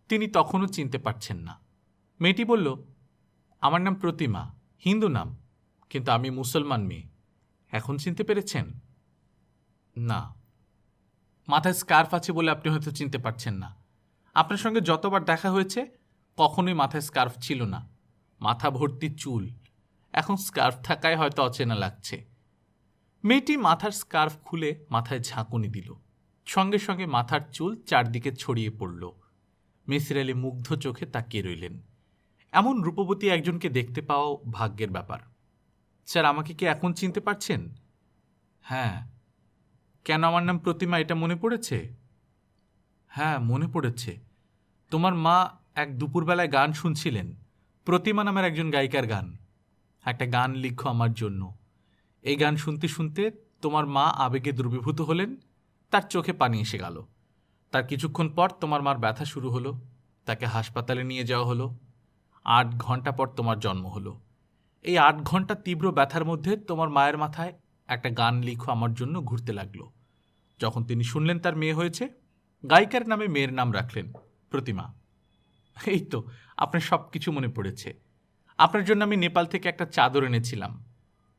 তিনি তখনও চিনতে পারছেন না। মেয়েটি বলল, আমার নাম প্রতিমা, হিন্দু নাম, কিন্তু আমি মুসলমান মেয়ে। এখন চিনতে পেরেছেন? না। মাথায় স্কার্ফ আছে বলে আপনি হয়তো চিনতে পারছেন না। আপনার সঙ্গে যতবার দেখা হয়েছে কখনোই মাথায় স্কার্ফ ছিল না। মাথা ভর্তি চুল। এখন স্কার্ফ থাকায় হয়তো অচেনা লাগছে। মেয়েটি মাথার স্কার্ফ খুলে মাথায় ঝাঁকুনি দিল। সঙ্গে সঙ্গে মাথার চুল চারদিকে ছড়িয়ে পড়ল। মিসির আলি মুগ্ধ চোখে তাকিয়ে রইলেন। এমন রূপবতী একজনকে দেখতে পাওয়াও ভাগ্যের ব্যাপার। স্যার, আমাকে কি এখন চিনতে পারছেন? হ্যাঁ। কেন আমার নাম প্রতিমা এটা মনে পড়েছে? হ্যাঁ, মনে পড়েছে। তোমার মা এক দুপুরবেলায় গান শুনছিলেন, প্রতিমা নামের একজন গায়িকার গান। একটা গান লিখো আমার জন্য। এই গান শুনতে শুনতে তোমার মা আবেগে দ্রবীভূত হলেন। তার চোখে পানি এসে গেল। তার কিছুক্ষণ পর তোমার মার ব্যথা শুরু হলো। তাকে হাসপাতালে নিয়ে যাওয়া হলো। 8 ঘন্টা পর তোমার জন্ম হলো। এই 8 ঘন্টা তীব্র ব্যথার মধ্যে তোমার মায়ের মাথায় একটা গান লিখো আমার জন্য ঘুরতে লাগলো। যখন তিনি শুনলেন তার মেয়ে হয়েছে, গায়িকার নামে মেয়ের নাম রাখলেন প্রতিমা। এই তো, আপনার সব কিছু মনে পড়েছে। আপনার জন্য আমি নেপাল থেকে একটা চাদর এনেছিলাম।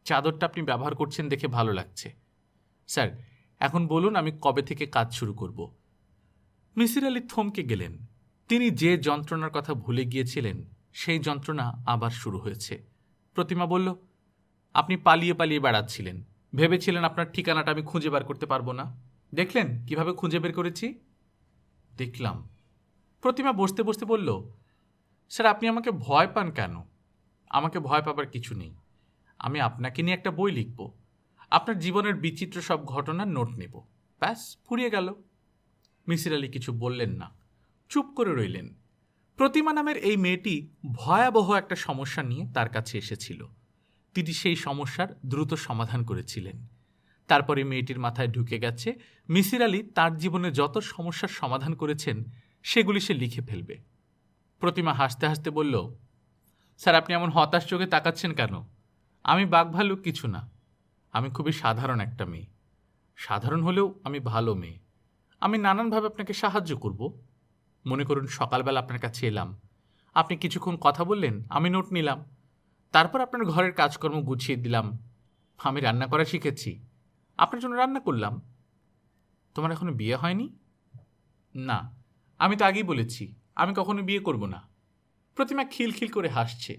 চাদরটা আপনি ব্যবহার করছেন দেখে ভালো লাগছে। স্যার, এখন বলুন আমি কবে থেকে কাজ শুরু করব? মিসির আলি থমকে গেলেন। তিনি যে যন্ত্রণার কথা ভুলে গিয়েছিলেন সেই যন্ত্রণা আবার শুরু হয়েছে। প্রতিমা বলল, আপনি পালিয়ে পালিয়ে বেড়াচ্ছিলেন। ভেবেছিলেন আপনার ঠিকানাটা আমি খুঁজে বার করতে পারবো না। দেখলেন কিভাবে খুঁজে বের করেছি? দেখলাম। প্রতিমা বসতে বসতে বলল, স্যার, আপনি আমাকে ভয় পান কেন? আমাকে ভয় পাবার কিছু নেই। আমি আপনাকে নিয়ে একটা বই লিখব। আপনার জীবনের বিচিত্র সব ঘটনার নোট নেব। ব্যাস, ফুরিয়ে গেল। মিসির আলি কিছু বললেন না, চুপ করে রইলেন। প্রতিমা নামের এই মেয়েটি ভয়াবহ একটা সমস্যা নিয়ে তার কাছে এসেছিল। তিনি সেই সমস্যার দ্রুত সমাধান করেছিলেন। তারপরে মেয়েটির মাথায় ঢুকে গেছে মিসির আলি তার জীবনে যত সমস্যার সমাধান করেছেন সেগুলি সে লিখে ফেলবে। প্রতিমা হাসতে হাসতে বলল, স্যার, আপনি এমন হতাশ চোখে তাকাচ্ছেন কেন? আমি বাঘভাল্লুক কিছু না। আমি খুবই সাধারণ একটা মেয়ে। সাধারণ হলেও আমি ভালো মেয়ে। আমি নানানভাবে আপনাকে সাহায্য করব। মনে করুন সকালবেলা আপনার কাছে এলাম, আপনি কিছুক্ষণ কথা বললেন, আমি নোট নিলাম, তারপর আপনার ঘরের কাজকর্ম গুছিয়ে দিলাম। আমি রান্না করা শিখেছি, আপনার জন্য রান্না করলাম। তোমার এখনো বিয়ে হয়নি? না, আমি তো আগেই বলেছি আমি কখনো বিয়ে করব না। প্রতিমা খিলখিল করে হাসছে।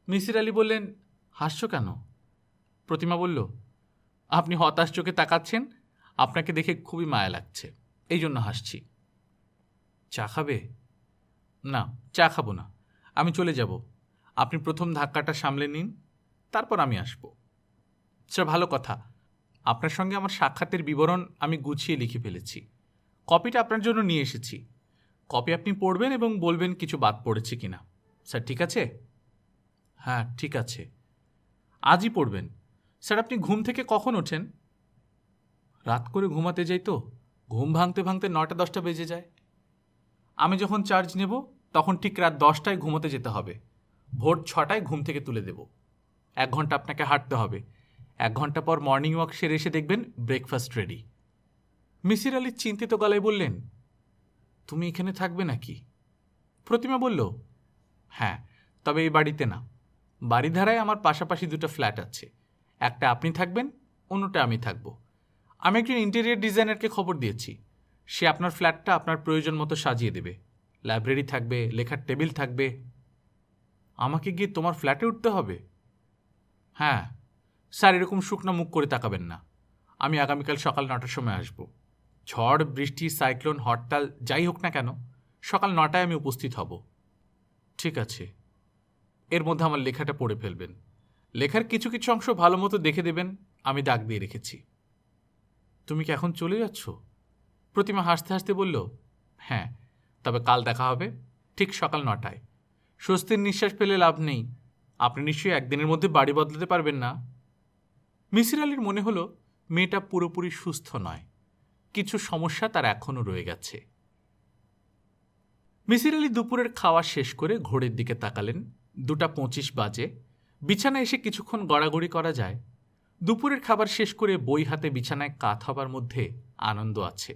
মিসির আলি বললেন, হাসছো কেন? প্রতিমা বলল, আপনি হতাশ চোখে তাকাচ্ছেন, আপনাকে দেখে খুবই মায়া লাগছে, এই জন্য হাসছি। চা খাবে? না, চা খাবো না, আমি চলে যাব। আপনি প্রথম ধাক্কাটা সামলে নিন, তারপর আমি আসব। স্যার, ভালো কথা। আপনার সঙ্গে আমার সাক্ষাতের বিবরণ আমি গুছিয়ে লিখে ফেলেছি। কপিটা আপনার জন্য নিয়ে এসেছি। কপি আপনি পড়বেন এবং বলবেন কিছু বাদ পড়েছে কিনা। স্যার, ঠিক আছে? হ্যাঁ, ঠিক আছে। আজই পড়বেন। স্যার, আপনি ঘুম থেকে কখন ওঠেন? রাত করে ঘুমাতে যাই তো, ঘুম ভাঙতে ভাঙতে 9টা-10টা বেজে যায়। আমি যখন চার্জ নেব তখন ঠিক রাত 10টায় ঘুমোতে যেতে হবে। ভোর 6টায় ঘুম থেকে তুলে দেব। 1 ঘন্টা আপনাকে হাঁটতে হবে। 1 ঘন্টা পর মর্নিং ওয়াক সেরে এসে দেখবেন ব্রেকফাস্ট রেডি। মিসির আলি চিন্তিত গলায় বললেন, তুমি এখানে থাকবে নাকি? প্রতিমা বলল, হ্যাঁ, তবে এই বাড়িতে না। বাড়িধারায় আমার পাশাপাশি 2টা ফ্ল্যাট আছে। একটা আপনি থাকবেন, অন্যটা আমি থাকব। আমি একজন ইন্টেরিয়র ডিজাইনারকে খবর দিয়েছি, সে আপনার ফ্ল্যাটটা আপনার প্রয়োজন মতো সাজিয়ে দেবে। লাইব্রেরি থাকবে, লেখার টেবিল থাকবে। আমাকে গিয়ে তোমার ফ্ল্যাটে উঠতে হবে? হ্যাঁ। স্যার, এরকম শুকনো মুখ করে তাকাবেন না। আমি আগামীকাল সকাল 9টার সময় আসব। ঝড়, বৃষ্টি, সাইক্লোন, হরতাল যাই হোক না কেন, সকাল 9টায় আমি উপস্থিত হব। ঠিক আছে। এর মধ্যে আমার লেখাটা পড়ে ফেলবেন। লেখার কিছু কিছু অংশ ভালো মতো দেখে দেবেন, আমি দাগ দিয়ে রেখেছি। তুমি কি এখন চলে যাচ্ছ? প্রতিমা হাসতে হাসতে বলল, হ্যাঁ, তবে কাল দেখা হবে ঠিক সকাল 9টায়। স্বস্তির নিঃশ্বাস ফেলে লাভ নেই। আপনি নিশ্চয়ই একদিনের মধ্যে বাড়ি বদলাতে পারবেন না। মিসির আলির মনে হলো মেয়েটা পুরোপুরি সুস্থ নয়, কিছু সমস্যা তার এখনও রয়ে গেছে। মিসির আলি দুপুরের খাওয়া শেষ করে ঘড়ির দিকে তাকালেন। 2টা 25 বাজে। বিছানায় এসে কিছুক্ষণ গড়াগড়ি করা যায়। দুপুরের খাবার শেষ করে বই হাতে বিছানায় কাত হবার মধ্যে আনন্দ আছে।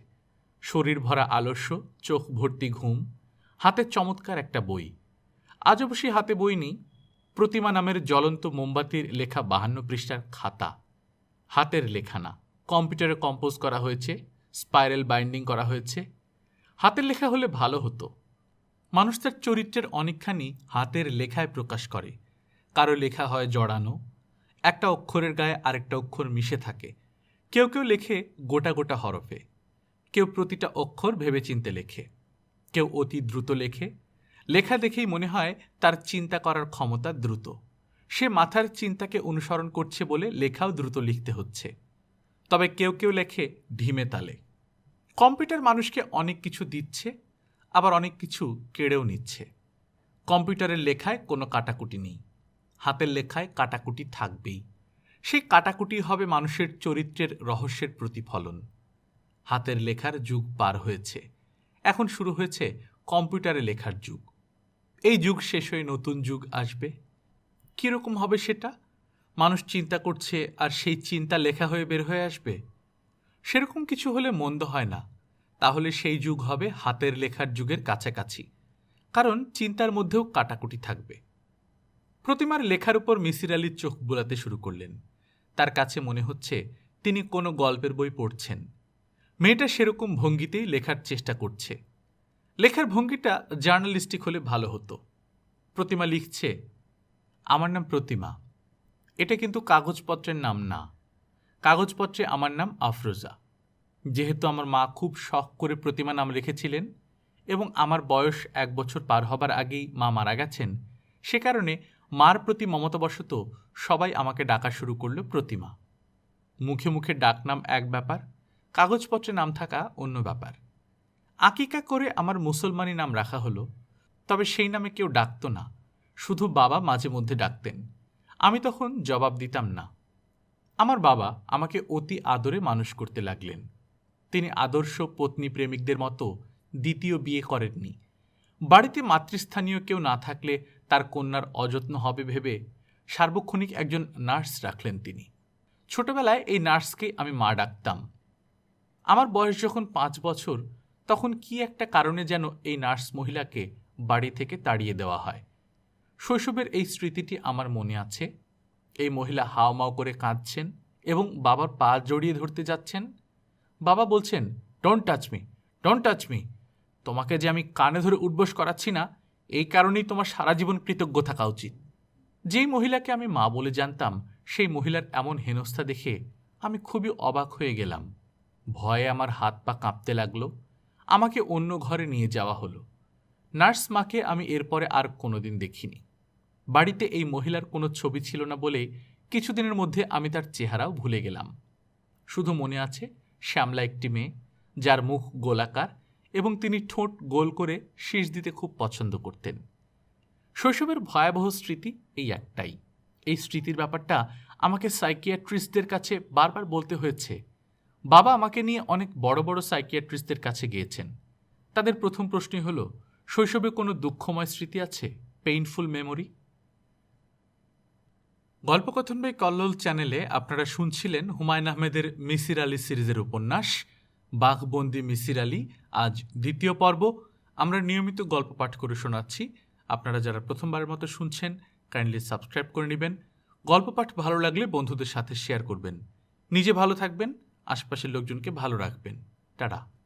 শরীর ভরা আলস্য, চোখ ভর্তি ঘুম, হাতে চমৎকার একটা বই। আজ অবশ্যই হাতে বই নেই, প্রতিমা নামের জ্বলন্ত মোমবাতির লেখা 52 পৃষ্ঠার খাতা। হাতের লেখা না, কম্পিউটারে কম্পোজ করা হয়েছে, স্পাইরাল বাইন্ডিং করা হয়েছে। হাতের লেখা হলে ভালো হতো। মানুষ তার চরিত্রের অনেকখানি হাতের লেখায় প্রকাশ করে। কারো লেখা হয় জড়ানো, একটা অক্ষরের গায়ে আরেকটা অক্ষর মিশে থাকে। কেউ কেউ লেখে গোটা গোটা হরফে, কেউ প্রতিটা অক্ষর ভেবেচিন্তে লেখে, কেউ অতি দ্রুত লেখে। লেখা দেখেই মনে হয় তার চিন্তা করার ক্ষমতা দ্রুত। সে মাথার চিন্তাকে অনুসরণ করছে বলে লেখাও দ্রুত লিখতে হচ্ছে। তবে কেউ কেউ লেখে ঢিমে তালে। কম্পিউটার মানুষকে অনেক কিছু দিচ্ছে, আবার অনেক কিছু কেড়েও নিচ্ছে। কম্পিউটারের লেখায় কোনো কাটাকুটি নেই, হাতের লেখায় কাটাকুটি থাকবেই। সেই কাটাকুটি হবে মানুষের চরিত্রের রহস্যের প্রতিফলন। হাতের লেখার যুগ পার হয়েছে, এখন শুরু হয়েছে কম্পিউটারে লেখার যুগ। এই যুগ শেষ হয়ে নতুন যুগ আসবে। কীরকম হবে সেটা? মানুষ চিন্তা করছে আর সেই চিন্তা লেখা হয়ে বের হয়ে আসবে। সেরকম কিছু হলে মন্দ হয় না। তাহলে সেই যুগ হবে হাতের লেখার যুগের কাছাকাছি, কারণ চিন্তার মধ্যেও কাটাকুটি থাকবে। প্রতিমার লেখার উপর মিসির আলির চোখ বুলাতে শুরু করলেন। তার কাছে মনে হচ্ছে তিনি কোনো গল্পের বই পড়ছেন। মেয়েটা সেরকম ভঙ্গিতেই লেখার চেষ্টা করছে। লেখার ভঙ্গিটা জার্নালিস্টিক হলে ভালো হতো। প্রতিমা লিখছে, আমার নাম প্রতিমা। এটা কিন্তু কাগজপত্রের নাম না। কাগজপত্রে আমার নাম আফরোজা। যেহেতু আমার মা খুব শখ করে প্রতিমা নাম রেখেছিলেন এবং আমার বয়স 1 বছর পার হবার আগেই মা মারা গেছেন, সে কারণে মার প্রতি মমতাবশত সবাই আমাকে ডাকা শুরু করল প্রতিমা। মুখে মুখে ডাকনাম এক ব্যাপার, কাগজপত্রে নাম থাকা অন্য ব্যাপার। আকিকা করে আমার মুসলমানি নাম রাখা হলো, তবে সেই নামে কেউ ডাকত না, শুধু বাবা মাঝে মধ্যে ডাকতেন। আমি তখন জবাব দিতাম না। আমার বাবা আমাকে অতি আদরে মানুষ করতে লাগলেন। তিনি আদর্শ পত্নী প্রেমিকদের মতো দ্বিতীয় বিয়ে করেননি। বাড়িতে মাতৃস্থানীয় কেউ না থাকলে তার কন্যার অযত্ন হবে ভেবে সার্বক্ষণিক একজন নার্স রাখলেন তিনি। ছোটবেলায় এই নার্সকে আমি মা ডাকতাম। আমার বয়স যখন 5 বছর, তখন কি একটা কারণে যেন এই নার্স মহিলাকে বাড়ি থেকে তাড়িয়ে দেওয়া হয়। শৈশবের এই স্মৃতিটি আমার মনে আছে। এই মহিলা হাওমাও করে কাঁদছেন এবং বাবার পা জড়িয়ে ধরতে যাচ্ছেন। বাবা বলছেন, don't touch me, don't touch me. তোমাকে যে আমি কানে ধরে উঠবোস করাচ্ছি না, এই কারণেই তোমার সারা জীবন কৃতজ্ঞ থাকা উচিত। যেই মহিলাকে আমি মা বলে জানতাম, সেই মহিলার এমন হেনস্থা দেখে আমি খুবই অবাক হয়ে গেলাম। ভয়ে আমার হাত পা কাঁপতে লাগলো। আমাকে অন্য ঘরে নিয়ে যাওয়া হলো। নার্স মাকে আমি এরপরে আর কোনোদিন দেখিনি। বাড়িতে এই মহিলার কোনো ছবি ছিল না বলে কিছুদিনের মধ্যে আমি তার চেহারাও ভুলে গেলাম। শুধু মনে আছে শ্যামলা একটি মেয়ে, যার মুখ গোলাকার এবং তিনি ঠোঁট গোল করে শীষ দিতে খুব পছন্দ করতেন। শৈশবের ভয়াবহ স্মৃতি এই একটাই। এই স্মৃতির ব্যাপারটা আমাকে সাইকিয়াট্রিস্টদের কাছে বারবার বলতে হয়েছে। বাবা আমাকে নিয়ে অনেক বড় বড় সাইকিয়াট্রিস্টদের কাছে গিয়েছেন। তাদের প্রথম প্রশ্নই হলো, শৈশবে কোনো দুঃখময় স্মৃতি আছে, পেইনফুল মেমোরি? গল্পকথন বাই কল্লোল চ্যানেলে আপনারা শুনছিলেন হুমায়ুন আহমেদের মিসির আলী সিরিজের উপন্যাস বাঘবন্দি মিসির আলী। আজ দ্বিতীয় পর্ব। আমরা নিয়মিত গল্প পাঠ করে শোনাচ্ছি। আপনারা যারা প্রথমবারের মতো শুনছেন, কাইন্ডলি সাবস্ক্রাইব করে নেবেন। গল্প পাঠ ভালো লাগলে বন্ধুদের সাথে শেয়ার করবেন। নিজে ভালো থাকবেন, আশপাশের লোকজনকে ভালো রাখবেন। টাটা।